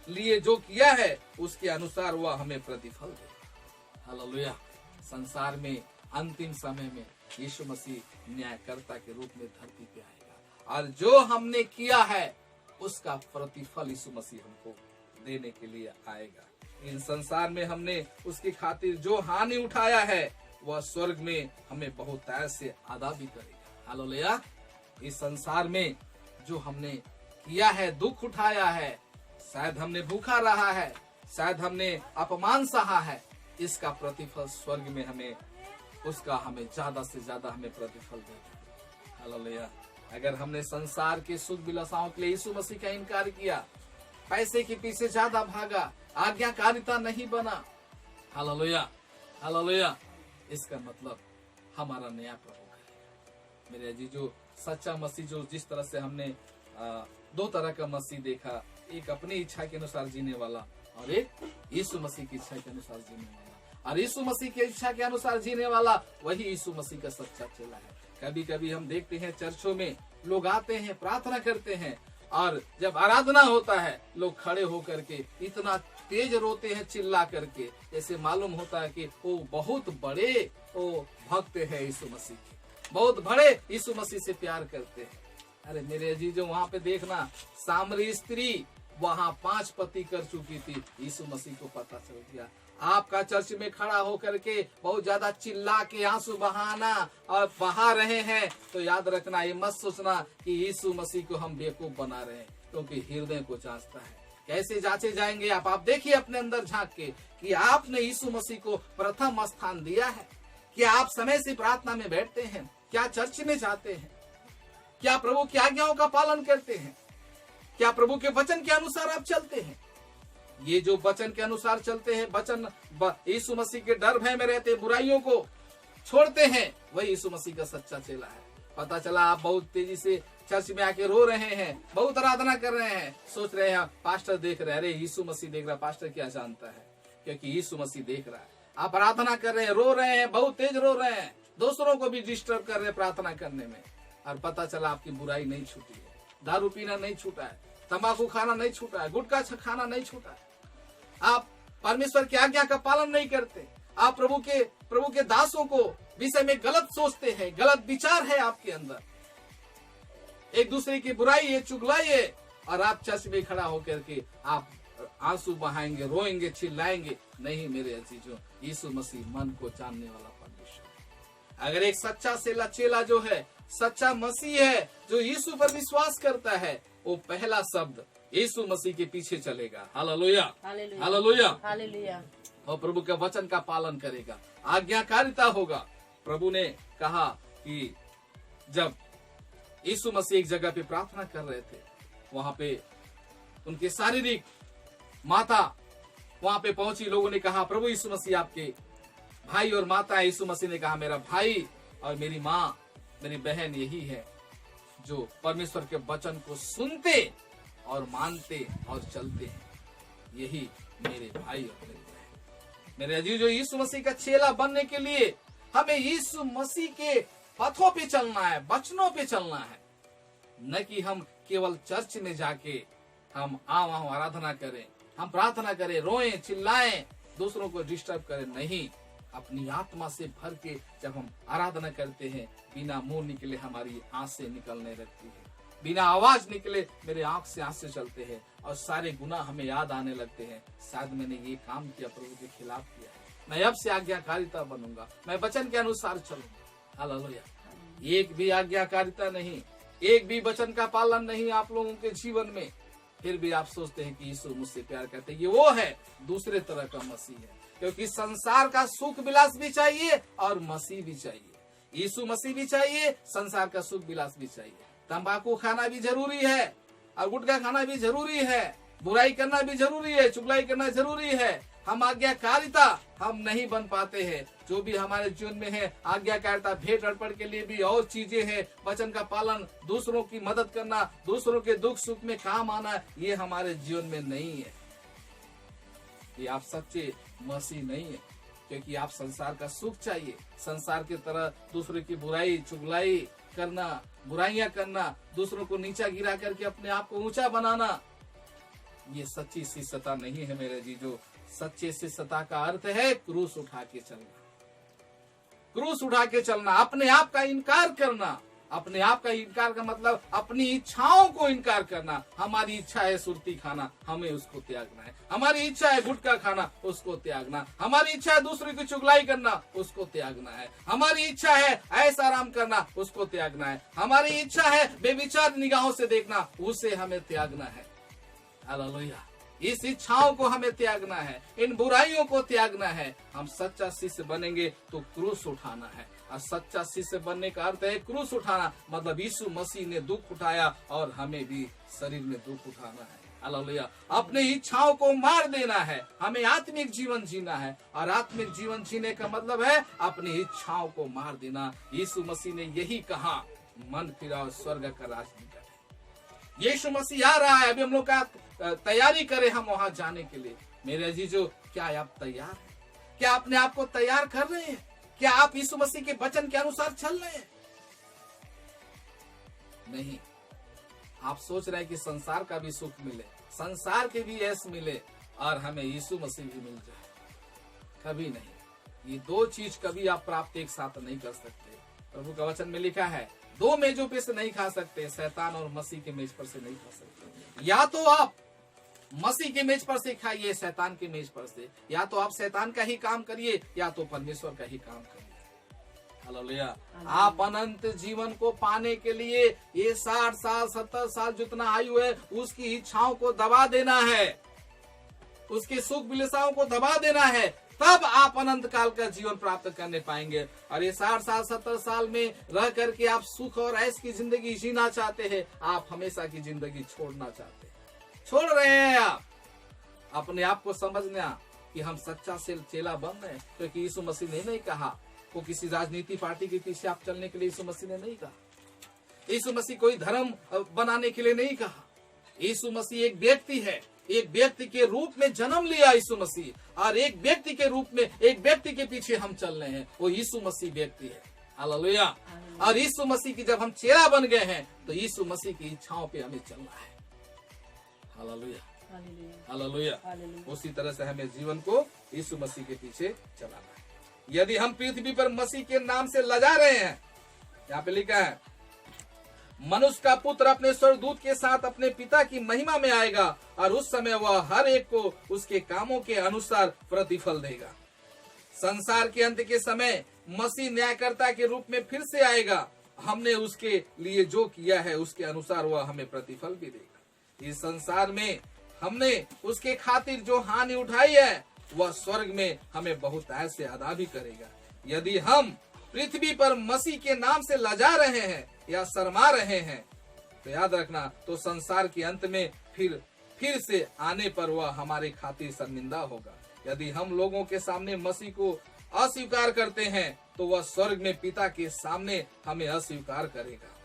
लिए जो किया है उसके अनुसार वह हमें प्रतिफल देगा। हालेलुया। संसार में अंतिम समय में यीशु मसीह न्यायकर्ता के रूप में धरती पे आएगा और जो हमने किया है उसका प्रतिफल यीशु मसीह हमको देने के लिए आएगा। इन संसार में हमने उसकी खातिर जो हानि उठाया है वह स्वर्ग में हमें बहुत ऐसे अदा भी करेगा। हालेलुया। इस संसार में जो हमने किया है, दुख उठाया है, शायद हमने भूखा रहा है, शायद हमने अपमान सहा है, इसका प्रतिफल स्वर्ग में हमें ज्यादा से ज्यादा हमें प्रतिफल देगा। हालेलुया। अगर हमने संसार के सुख विलासों के लिए यीशु मसीह का इनकार किया, पैसे के पीछे ज्यादा भागा, आज्ञाकारिता नहीं बना, हालेलुया हालेलुया, इसका मतलब हमारा नया प्रभु करेगा। मेरे अजीजों, सच्चा मसीह जो जिस तरह से हमने दो तरह का मसीह देखा, एक अपनी इच्छा के अनुसार जीने वाला और एक यीशु मसीह की इच्छा के अनुसार जीने वाला। और यीशु मसीह की इच्छा के अनुसार जीने वाला वही यीशु मसीह का सच्चा चेला है। कभी कभी हम देखते हैं चर्चों में लोग आते हैं, प्रार्थना करते हैं और जब आराधना होता है लोग खड़े होकर के इतना तेज रोते हैं, चिल्ला करके, जैसे मालूम होता है कि वो बहुत बड़े वो भक्त है यीशु मसीह के। बहुत बड़े यीशु मसीह से प्यार करते हैं। अरे मेरे अजीजों, वहां पे देखना, सामरी स्त्री वहां 5 पति कर चुकी थी। यीशु मसीह को पता चल गया। आपका चर्च में खड़ा होकर के बहुत ज्यादा चिल्ला के आंसू बहाना और बहा रहे हैं, तो याद रखना, ये मत सोचना कि यीशु मसीह को हम बेवकूफ बना रहे हैं, क्योंकि हृदय को जांचता है। कैसे जांचे जाएंगे आप देखिए अपने अंदर झांक के कि आपने यीशु मसीह को प्रथम स्थान दिया है। क्या आप समय से प्रार्थना में बैठते हैं? क्या चर्च में जाते हैं? क्या प्रभु की आज्ञाओं का पालन करते हैं? क्या प्रभु के वचन के अनुसार आप चलते हैं? ये जो वचन के अनुसार चलते हैं, वचन यीशु मसीह के डर भय में रहते, बुराइयों को छोड़ते हैं, वही यीशु मसीह का सच्चा चेला है। पता चला आप बहुत तेजी से चर्च में आके रो रहे हैं, बहुत आराधना कर रहे हैं, सोच रहे हैं पास्टर देख रहे हैं। अरे यीशु मसीह देख रहा है, पास्टर क्या जानता है? क्योंकि यीशु मसीह देख रहा है। आप आराधना कर रहे हैं, रो रहे हैं, बहुत तेज रो रहे हैं, दूसरों को भी डिस्टर्ब कर रहे हैं प्रार्थना करने में, और पता चला आपकी बुराई नहीं छूटी है, दारू पीना नहीं छूटा है, तंबाकू खाना नहीं छूटा है, गुटखा खाना नहीं छूटा है, आप परमेश्वर की आज्ञा का पालन नहीं करते, आप प्रभु के दासों को विषय में गलत सोचते हैं, गलत विचार है आपके अंदर, एक दूसरे की बुराई है, चुगलाई है, और आप चर्च में खड़ा होकर के आप आंसू बहाएंगे, रोएंगे, चिल्लाएंगे। नहीं मेरे अजीजों, यीशु मसीह मन को जानने वाला परमेश्वर। अगर एक सच्चा चेला जो है, सच्चा मसीह है, जो यीशु पर विश्वास करता है, वो पहला शब्द यीशु मसीह के पीछे चलेगा। हालेलुया, हालेलुया, हालेलुया, और प्रभु के वचन का पालन करेगा, आज्ञाकारिता होगा। प्रभु ने कहा कि जब यीशु मसीह एक जगह पे प्रार्थना कर रहे थे, वहां पे उनके शारीरिक माता वहां पे पहुंची। लोगों ने कहा, प्रभु यीशु मसीह आपके भाई और माता है। यीशु मसीह ने कहा, मेरा भाई और मेरी माँ, मेरी बहन यही है जो परमेश्वर के वचन को सुनते और मानते और चलते हैं। यही मेरे भाई और मेरी बहन। मेरे अजीजों, यीशु मसीह का चेला बनने के लिए हमें यीशु मसीह के पथों पे चलना है, वचनों पे चलना है, न कि हम केवल चर्च में जाके हम वहां आराधना करें, हम प्रार्थना करें, रोएं, चिल्लाएं, दूसरों को डिस्टर्ब करें। नहीं, अपनी आत्मा से भर के जब हम आराधना करते हैं, बिना मुंह निकले हमारी आंखें निकलने लगती है, बिना आवाज निकले मेरे आंख से आंसू चलते हैं, और सारे गुनाह हमें याद आने लगते हैं। शायद मैंने ये काम किया, प्रभु के खिलाफ किया है, मैं अब से आज्ञाकारिता बनूंगा, मैं वचन के अनुसार चलूंगा। हालेलुया। एक भी आज्ञाकारिता नहीं, एक भी वचन का पालन नहीं आप लोगों के जीवन में, फिर भी आप सोचते हैं कि यीशु मुझसे प्यार करते हैं। ये वो है, दूसरे तरह का मसीह है, क्योंकि संसार का सुख विलास भी चाहिए और मसीह भी चाहिए, यीशु मसीह भी चाहिए, संसार का सुख विलास भी चाहिए। तंबाकू खाना भी जरूरी है और गुटखा खाना भी जरूरी है, बुराई करना भी जरूरी है, चुगलाई करना जरूरी है। हम आज्ञाकारिता हम नहीं बन पाते हैं। जो भी हमारे जीवन में है आज्ञाकारिता, भेंट अर्पण के लिए भी और चीजें हैं, वचन का पालन, दूसरों की मदद करना, दूसरों के दुख सुख में काम आना, ये हमारे जीवन में नहीं है। ये आप सच्चे मसीह नहीं है, क्योंकि आप संसार का सुख चाहिए, संसार की तरह दूसरों की बुराई चुगलाई करना, बुराइयां करना, दूसरों को नीचा गिरा करके अपने आप को ऊंचा बनाना, ये सच्ची शिष्यता नहीं है मेरे जीजो। सच्चे शिष्यता का अर्थ है क्रूस उठा के चलना, क्रूस उठा के चलना, अपने आप का इनकार करना। अपने आप का इनकार का मतलब अपनी इच्छाओं को इनकार करना। हमारी इच्छा है सुरती खाना, हमें उसको त्यागना है। हमारी इच्छा है गुटखा खाना, उसको त्यागना। हमारी इच्छा है दूसरे की चुगलाई करना, उसको त्यागना है। हमारी इच्छा है ऐसा आराम करना, उसको त्यागना है। हमारी इच्छा है बेविचार निगाहों से देखना, उसे हमें त्यागना है। हालेलुया। इस इच्छाओं को हमें त्यागना है, इन बुराइयों को त्यागना है। हम सच्चा शिष्य बनेंगे तो क्रूस उठाना है, और सच्चा शिष्य बनने का अर्थ है क्रूस उठाना, मतलब यीशु मसीह ने दुख उठाया और हमें भी शरीर में दुख उठाना है। हालेलुया। अपने इच्छाओं को मार देना है, हमें आत्मिक जीवन जीना है, और आत्मिक जीवन जीने का मतलब है अपनी इच्छाओं को मार देना। यीशु मसीह ने यही कहा, मन फिराओ स्वर्ग का राज निकले। यीशु मसीह आ रहा है, अभी हम लोग का तैयारी करें हम वहां जाने के लिए। मेरे अजीजों, क्या आप तैयार हैं? क्या अपने आप को तैयार कर रहे हैं? क्या आप यीशु मसीह के वचन के अनुसार चल रहे हैं? नहीं, आप सोच रहे हैं कि संसार का भी सुख मिले, संसार के भी ऐश मिले, और हमें यीशु मसीह भी मिल जाए। कभी नहीं। ये दो चीज कभी आप प्राप्त एक साथ नहीं कर सकते। प्रभु का वचन में लिखा है, दो मेजों पे से नहीं खा सकते, शैतान और मसीह के मेज पर से नहीं खा सकते। या तो आप मसीह के मेज पर से खाइए, शैतान के मेज पर से, या तो आप शैतान का ही काम करिए या तो परमेश्वर का ही काम करिए। हालेलुया। आप अनंत जीवन को पाने के लिए ये 60 साल 70 साल जितना आयु है उसकी इच्छाओं को दबा देना है, उसकी सुख विलासाओं को दबा देना है, तब आप अनंत काल का जीवन प्राप्त करने पाएंगे। और ये 60 साल 70 साल में रह करके आप सुख और ऐश की जिंदगी जीना चाहते हैं, आप हमेशा की जिंदगी छोड़ना चाहते हैं, छोड़ रहे हैं। आप अपने आप को समझना कि हम सच्चा चेला बन रहे हैं, क्योंकि यीशु मसीह ने नहीं कहा, वो किसी राजनीति पार्टी के पीछे आप चलने के लिए यीशु मसीह ने नहीं कहा। यीशु मसीह कोई धर्म बनाने के लिए नहीं कहा। यीशु मसीह एक व्यक्ति है, एक व्यक्ति के रूप में जन्म लिया यीशु मसीह, और एक व्यक्ति के रूप में एक व्यक्ति के पीछे हम चल रहे हैं, वो यीशु मसीह व्यक्ति है। हालेलुया। और यीशु मसीह की जब हम चेला बन गए हैं तो यीशु मसीह की इच्छाओं पे हमें चलना है। Hallelujah, hallelujah. उसी तरह से हमें जीवन को यीशु मसीह के पीछे चलाना है। यदि हम पृथ्वी पर मसीह के नाम से लजा रहे हैं, यहाँ पे लिखा है, मनुष्य का पुत्र अपने स्वर्गदूत के साथ अपने पिता की महिमा में आएगा और उस समय वह हर एक को उसके कामों के अनुसार प्रतिफल देगा। संसार के अंत के समय मसीह न्यायकर्ता के रूप में फिर से आएगा। हमने उसके लिए जो किया है उसके अनुसार वह हमें प्रतिफल भी देगा। इस संसार में हमने उसके खातिर जो हानि उठाई है वह स्वर्ग में हमें बहुत ऐसे अदा भी करेगा। यदि हम पृथ्वी पर मसीह के नाम से लजा रहे हैं या शर्मा रहे हैं तो याद रखना, तो संसार के अंत में फिर से आने पर वह हमारे खातिर शर्मिंदा होगा। यदि हम लोगों के सामने मसीह को अस्वीकार करते हैं तो वह स्वर्ग में पिता के सामने हमें अस्वीकार करेगा।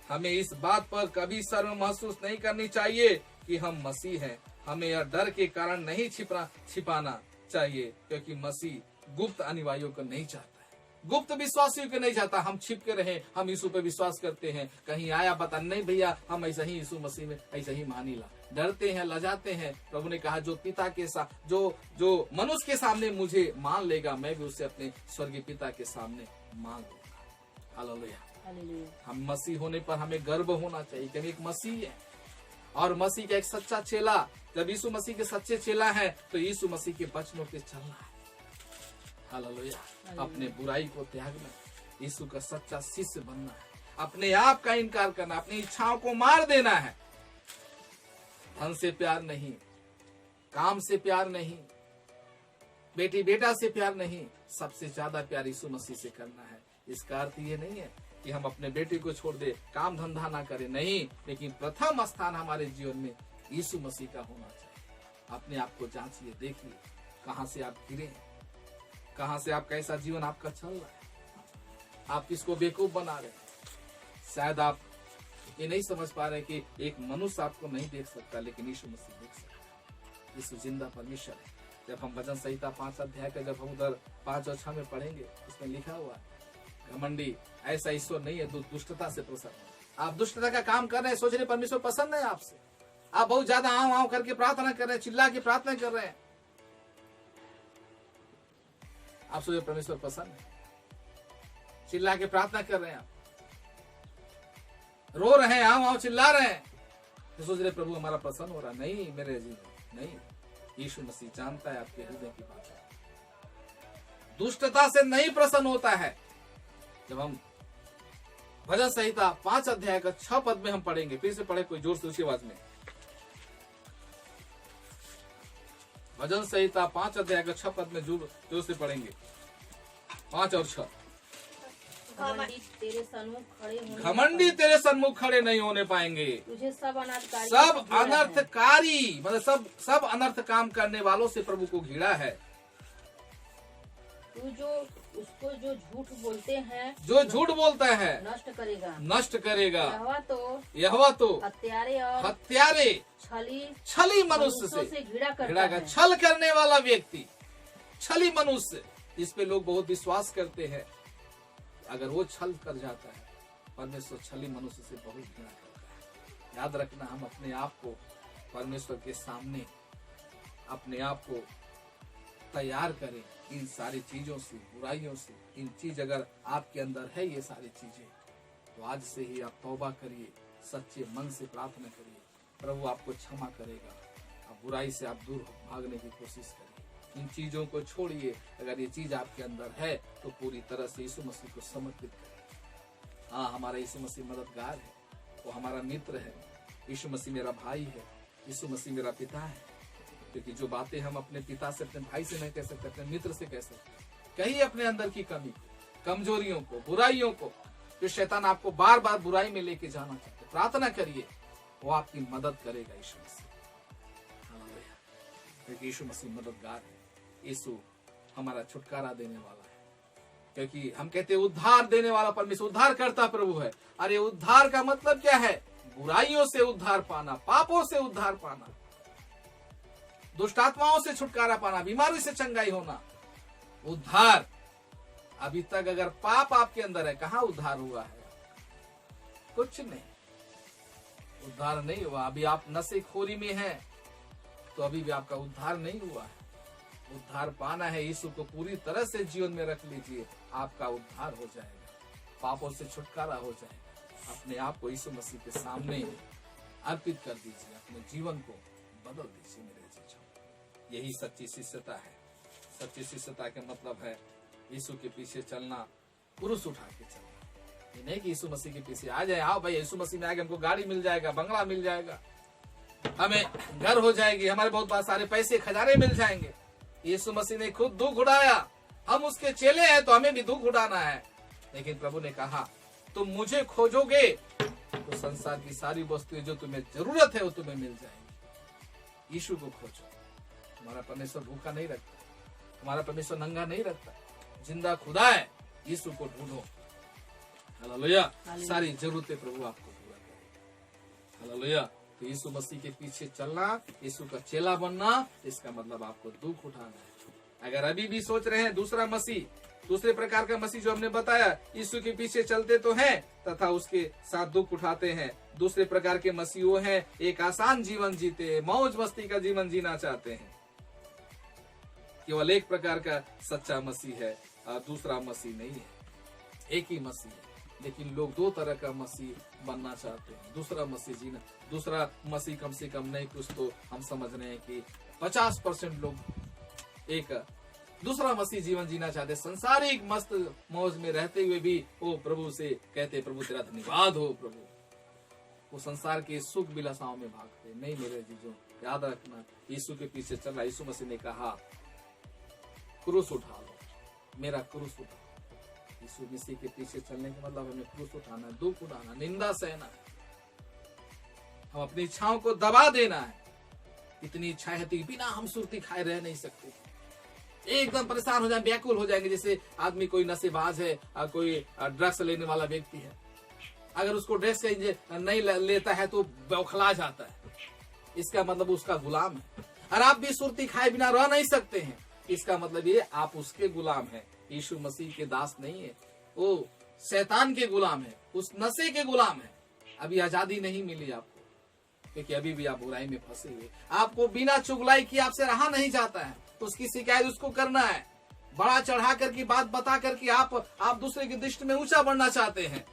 हमें इस बात पर कभी शर्म महसूस नहीं करनी चाहिए कि हम मसीह हैं। हमें यह डर के कारण नहीं छिपाना चाहिए, क्योंकि मसीह गुप्त अनुयायियों को नहीं चाहता है, गुप्त विश्वासियों को नहीं चाहता। हम छिप के रहे, हम यीशु पे विश्वास करते हैं, कहीं आया बता नहीं भैया, हम ऐसा ही यीशु मसीह में ऐसा ही मानी ला, डरते हैं, लजाते हैं। प्रभु ने कहा, जो पिता के साथ जो मनुष्य के सामने मुझे मान लेगा, मैं भी उससे अपने स्वर्गीय पिता के सामने मान लूंगा। हालेलुया। हम मसीह होने पर हमें गर्व होना चाहिए कि हम एक मसीह है, और मसीह का एक सच्चा चेला। जब यीशु मसीह के सच्चे चेला है तो यीशु मसीह के वचनों पे चलना है। हालेलुया। अपने बुराई को त्यागना, यीशु का सच्चा शिष्य बनना है, अपने आप का इनकार करना, अपनी इच्छाओं को मार देना है। धन से प्यार नहीं, काम से प्यार नहीं, बेटी बेटा से प्यार नहीं, सबसे ज्यादा प्यार यीशु मसीह से करना है। इसका अर्थ ये नहीं है कि हम अपने बेटे को छोड़ दे, काम धंधा ना करें, नहीं, लेकिन प्रथम स्थान हमारे जीवन में यीशु मसीह का होना चाहिए। अपने आप को जांचिए, देखिए कहां से आप गिरे हैं, कहां से आप, कैसा जीवन आपका चल रहा है, आप किसको बेवकूफ बना रहे हैं। शायद आप ये नहीं समझ पा रहे कि एक मनुष्य आपको नहीं देख सकता, लेकिन यीशु मसीह देख सकता है। यीशु जिंदा परमेश्वर है। जब हम भजन संहिता 5 अध्याय का जब हम उधर 5 और 6 में पढ़ेंगे, उसमें लिखा हुआ है, घमंडी ऐसा ईश्वर नहीं है, दुष्टता से प्रसन्न। आप दुष्टता का काम कर रहे हैं, सोच रहे परमेश्वर पसंद है आपसे, आप बहुत ज्यादा आव करके प्रार्थना कर रहे हैं, चिल्ला के प्रार्थना कर रहे हैं, आप सोच रहे परमेश्वर पसंद है, चिल्ला के प्रार्थना कर रहे हैं, आप रो रहे हैं, आव चिल्ला रहे हैं, तो सोच रहे प्रभु हमारा प्रसन्न हो रहा। नहीं मेरे जीवन, नहीं, यीशु मसीह जानता है आपके हृदय की बात। दुष्टता से नहीं प्रसन्न होता है। जब हम भजन संहिता 5 अध्याय का 6 पद में हम पढ़ेंगे, फिर से पढ़े कोई जोर से, उसी आवाज में। भजन संहिता 5 अध्याय का 6 पद में जोर से पढ़ेंगे, 5 और 6। घमंडी तेरे सन्मुख खड़े नहीं होने पाएंगे। तुझे सब अनर्थकारी मतलब सब अनर्थ काम करने वालों से प्रभु को घिरा है। तू जो झूठ बोलते हैं, जो झूठ बोलता है नष्ट करेगा। यहोवा तो हत्यारे छली मनुष्य से घिरा करता। छल करने वाला व्यक्ति, छली मनुष्य, इस पे लोग बहुत विश्वास करते हैं। अगर वो छल कर जाता है, परमेश्वर छली मनुष्य से बहुत घृणा करता है। याद रखना, हम अपने आप को परमेश्वर के सामने अपने आप को तैयार करें इन सारी चीजों से, बुराइयों से, इन चीज अगर आपके अंदर है ये सारी चीजें, तो आज से ही आप तौबा करिए, सच्चे मन से प्रार्थना करिए, प्रभु आपको क्षमा करेगा। आप बुराई से आप दूर भागने की कोशिश करिए, इन चीजों को छोड़िए। अगर ये चीज आपके अंदर है तो पूरी तरह से यीशु मसीह को समर्पित करिए। हाँ, हमारा यीशु मसीह मददगार है, वो हमारा मित्र है। यीशु मसीह मेरा भाई है, यीशु मसीह मेरा पिता है। क्योंकि जो बातें हम अपने पिता से, अपने भाई से नहीं कह सकते, अपने मित्र से कह सकते। कहीं अपने अंदर की कमी, कमजोरियों को, बुराइयों को, जो शैतान आपको बार बार बुराई में लेके जाना चाहते, प्रार्थना करिए, वो आपकी मदद करेगा यीशु मसीह। हालेलुया। क्योंकि यीशु मसीह मददगार है, यीशु हमारा छुटकारा देने वाला है। क्योंकि हम कहते हैं उद्धार देने वाला परमेश्वर, उद्धार करता प्रभु है। अरे उद्धार का मतलब क्या है? बुराइयों से उद्धार पाना, पापों से उद्धार पाना, दुष्ट आत्माओं से छुटकारा पाना, बीमारी से चंगाई होना, उद्धार। अभी तक अगर पाप आपके अंदर है, कहाँ उद्धार हुआ है? कुछ नहीं, उद्धार नहीं हुआ। अभी आप नशेखोरी में हैं, तो अभी भी आपका उद्धार नहीं हुआ है। उद्धार पाना है, यीशु को पूरी तरह से जीवन में रख लीजिए, आपका उद्धार हो जाएगा, पापों से छुटकारा हो जाएगा। अपने आप को यीशु मसीह के सामने अर्पित कर दीजिए, अपने जीवन को बदल दीजिए मेरे जीजों। यही सच्ची शिष्यता है। सच्ची शिष्यता का मतलब है यीशु के पीछे चलना, क्रूस उठा के चलना। ये नहीं कि यीशु मसीह के पीछे आ जाए, आओ भाई यीशु मसीह में आगे हमको गाड़ी मिल जाएगा, बंगला मिल जाएगा, हमें घर हो जाएगी, हमारे बहुत सारे पैसे खजाने मिल जाएंगे। यीशु मसीह ने खुद दुख उठाया, हम उसके चेले हैं तो हमें भी दुख उठाना है। लेकिन प्रभु ने कहा तुम मुझे खोजोगे तो संसार की सारी वस्तुएं जो तुम्हें जरूरत है वो तुम्हें मिल जाएंगी। यीशु को खोजो। हमारा परमेश्वर भूखा नहीं रखता, हमारा परमेश्वर नंगा नहीं रखता, जिंदा खुदा है। यीशु को ढूंढो। हालेलुया। सारी जरूरतें प्रभु आपको पूरा करेगा। हालेलुया। तो यीशु मसीह के पीछे चलना, यीशु का चेला बनना, इसका मतलब आपको दुख उठाना है। अगर अभी भी सोच रहे हैं दूसरा मसीह, दूसरे प्रकार का मसीह जो हमने बताया, यीशु के पीछे चलते तो हैं तथा उसके साथ दुख उठाते हैं। दूसरे प्रकार के मसीह वो हैं, एक आसान जीवन जीते, मौज मस्ती का जीवन जीना चाहते हैं। केवल एक प्रकार का सच्चा मसीह है और दूसरा मसीह नहीं है, एक ही मसीह है। लेकिन लोग दो तरह का मसीह बनना चाहते हैं, दूसरा मसीह जीना। दूसरा मसीह कम से कम नहीं कुछ तो हम समझ रहे हैं कि 50% लोग एक दूसरा मसीह जीवन जीना चाहते, संसारिक मस्त मौज में रहते हुए भी वो प्रभु से कहते प्रभु तेरा धन्यवाद हो प्रभु। वो संसार के सुख विलासाओं में भागते। नहीं मेरे जीजों, याद रखना, यीशु के पीछे चलना। यीशु मसीह ने कहा क्रूस उठा लो, मेरा क्रूस उठाओ। यीशु मसीह के पीछे चलने का मतलब हमें क्रूस उठाना, दुख उठाना, निंदा सहना है, हम अपनी इच्छाओं को दबा देना है। इतनी इच्छाएं है बिना हम सुर्ती खाए रह नहीं सकते, एकदम परेशान हो जाए, व्याकुल हो जाएंगे। जैसे आदमी कोई नशेबाज है, कोई ड्रग्स लेने वाला व्यक्ति है, अगर उसको ड्रग्स नहीं लेता है तो बौखला जाता है, इसका मतलब उसका गुलाम है। और आप भी सुर्ती खाए बिना रह नहीं सकते हैं, इसका मतलब ये आप उसके गुलाम हैं। यीशु मसीह के दास नहीं है, वो शैतान के गुलाम है, उस नशे के गुलाम है। अभी आजादी नहीं मिली आपको, क्योंकि अभी भी आप बुराई में फंसे हुए। आपको बिना चुगलाई किए आपसे रहा नहीं जाता है, उसकी शिकायत उसको करना है, बड़ा चढ़ा कर की बात बता करके आप दूसरे की दृष्टि में ऊंचा बढ़ना चाहते हैं।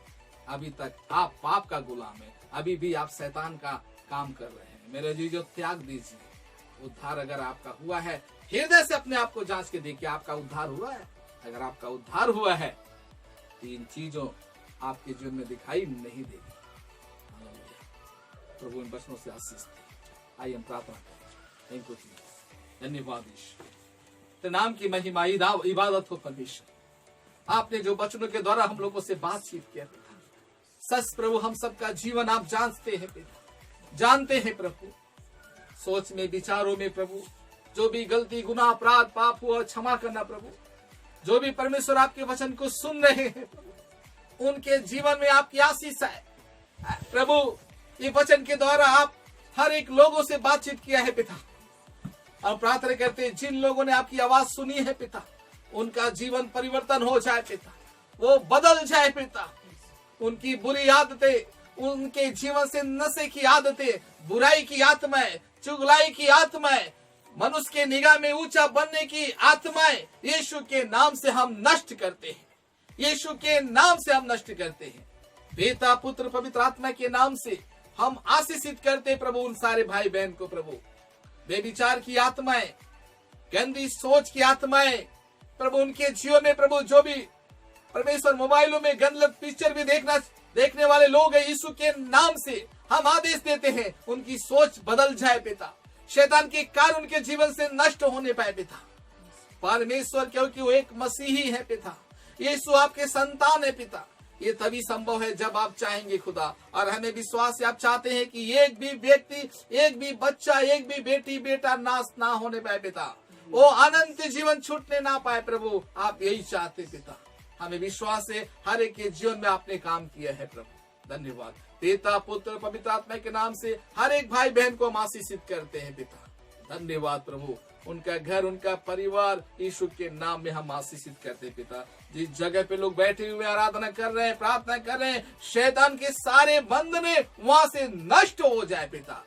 अभी तक आप पाप का गुलाम है, अभी भी आप शैतान का काम कर रहे हैं। मेरे जीजो, त्याग दीजिए। उद्धार अगर आपका हुआ है, हृदय से अपने आप को जांच के देखिए, आपका उद्धार हुआ है। अगर आपका उद्धार हुआ है तो इन चीजों आपके जीवन में दिखाई नहीं देगी। प्रभु इन वचनों से आशीष दे। आइए हम प्रार्थना करें। थैंक यू जीसस, धन्यवाद ईश्वर, तेरे नाम की महिमा इबादत हो परमेश्वर। आपने जो वचनों के द्वारा हम लोगों से बातचीत किया पिता, सच प्रभु हम सबका जीवन आप जानते हैं पिता, जानते हैं प्रभु। सोच में, विचारों में प्रभु जो भी गलती, गुनाह, अपराध, पाप हुआ क्षमा करना प्रभु। जो भी परमेश्वर आपके वचन को सुन रहे हैं प्रभु, उनके जीवन में आपकी आशीष है प्रभु। ये वचन के द्वारा आप हर एक लोगों से बातचीत किया है पिता, और प्रार्थना करते हैं जिन लोगों ने आपकी आवाज सुनी है पिता, उनका जीवन परिवर्तन हो जाए पिता, वो बदल जाए पिता। उनकी बुरी आदतें, उनके जीवन से नशे की आदतें, बुराई की आत्माएं, चुगलाई की आत्माएं, मनुष्य के निगाह में ऊंचा बनने की आत्माएं यीशु के नाम से हम नष्ट करते हैं। यीशु के नाम से हम नष्ट करते हैं। पिता पुत्र पवित्र आत्मा के नाम से हम आशीषित करते प्रभु उन सारे भाई बहन को। प्रभु बेविचार की आत्माएं, गंदी सोच की आत्माएं प्रभु उनके जीवन में प्रभु जो भी परमेश्वर मोबाइलों में गंदलत पिक्चर भी देखने वाले लोग हैं, यीशु के नाम से हम आदेश देते हैं उनकी सोच बदल जाए पिता। शैतान के कार्य उनके जीवन से नष्ट होने पाए पिता। परमेश्वर क्योंकि वो एक मसीही है पिता, यीशु आपके संतान है पिता। ये तभी संभव है जब आप चाहेंगे खुदा, और हमें विश्वास है आप चाहते हैं कि एक भी व्यक्ति, एक भी बच्चा, एक भी बेटी बेटा नाश ना होने पाए पिता, वो अनंत जीवन छूटने ना पाए प्रभु। आप यही चाहते पिता। हमें विश्वास है हर एक के जीवन में आपने काम किया है प्रभु। धन्यवाद। पिता पुत्र पवित्र आत्मा के नाम से हर एक भाई बहन को हम आशीषित करते हैं पिता। धन्यवाद प्रभु। उनका घर, उनका परिवार यीशु के नाम में हम आशीषित करते हैं पिता। जिस जगह पे लोग बैठे हुए आराधना कर रहे हैं, प्रार्थना कर रहे हैं, शैतान के सारे बंधने वहां से नष्ट हो जाए पिता।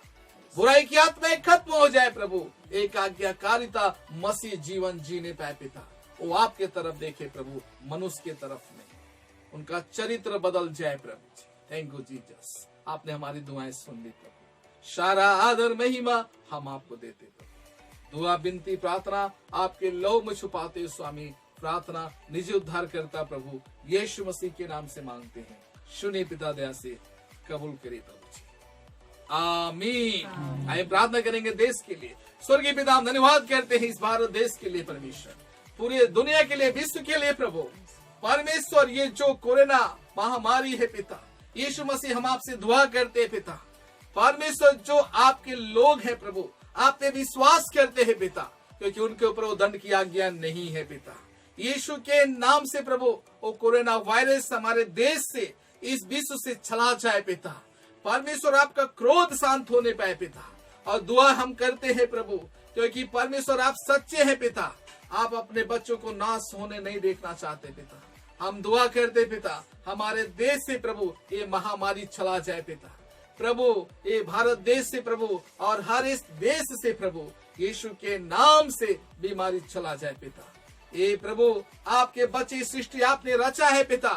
बुराई की आत्माएं खत्म हो जाए प्रभु। एक आज्ञाकारिता मसीह जीवन जीने पाए पिता। वो आपके तरफ देखे प्रभु, मनुष्य के तरफ नहीं। उनका चरित्र बदल जाए प्रभु। Thank you Jesus. आपने हमारी दुआएं सुन ली प्रभु। सारा आदर महिमा हम आपको देते प्रभु। दुआ बिनती प्रार्थना आपके लौ में छुपाते स्वामी। प्रार्थना निज उद्धार करता प्रभु यीशु मसीह के नाम से मांगते हैं। सुनिए पिता दया से कबूल करे प्रभु जी। आमीन। आइए प्रार्थना करेंगे देश के लिए। स्वर्गीय पिता हम धन्यवाद करते हैं इस भारत देश के लिए परमेश्वर, पूरी दुनिया के लिए, विश्व के लिए प्रभु परमेश्वर। ये जो कोरोना महामारी है पिता यीशु मसीह, हम आपसे दुआ करते हैं पिता परमेश्वर। जो आपके लोग हैं प्रभु, आप पे विश्वास करते हैं पिता, क्योंकि उनके ऊपर वो दंड की आज्ञा नहीं है पिता। यीशु के नाम से प्रभु वो कोरोना वायरस हमारे देश से, इस विश्व से चला जाए पिता परमेश्वर। आपका क्रोध शांत होने पाए पिता। और दुआ हम करते हैं प्रभु, क्योंकि परमेश्वर आप सच्चे हैं पिता। आप अपने बच्चों को नाश होने नहीं देखना चाहते पिता। हम दुआ करते पिता हमारे देश से प्रभु ये महामारी चला जाए पिता। प्रभु ये भारत देश से प्रभु और हर इस देश से प्रभु यीशु के नाम से बीमारी चला जाए पिता। ये प्रभु आपके बच्चे सृष्टि आपने रचा है पिता।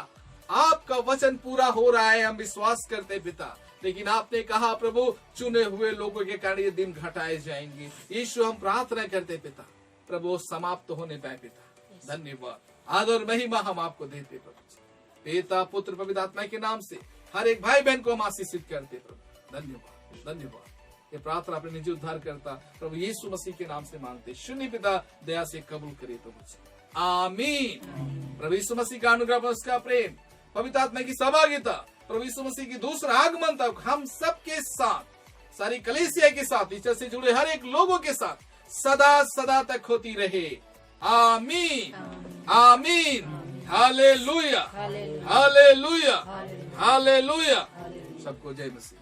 आपका वचन पूरा हो रहा है, हम विश्वास करते पिता। लेकिन आपने कहा प्रभु चुने हुए लोगों के कारण ये दिन घटाए जाएंगे। यीशु हम प्रार्थना करते पिता प्रभु समाप्त होने पाए पिता। धन्यवाद आदर महिमा हम आपको देते प्रभु। पिता पुत्र पवित्र आत्मा के नाम से हर एक भाई बहन को हम आशीषित करते प्रभु। धन्यवाद धन्यवाद। ये प्रार्थना अपने निजी उद्धार करता प्रभु यीशु मसीह के नाम से मांगते। शून्य पिता दया से कबूल करे प्रभु। आमीन। प्रभु यीशु मसीह का अनुग्रह, उसका प्रेम, पवित्र आत्मा की सहभागिता, प्रभु यीशु मसीह की दूसरा आगमन तक हम सबके साथ, सारी कलीसिया के साथ, ईश्वर से जुड़े हर एक लोगों के साथ सदा सदा तक होती रहे। आमीन आमीन। Hallelujah hallelujah hallelujah. सबको जय मसीह।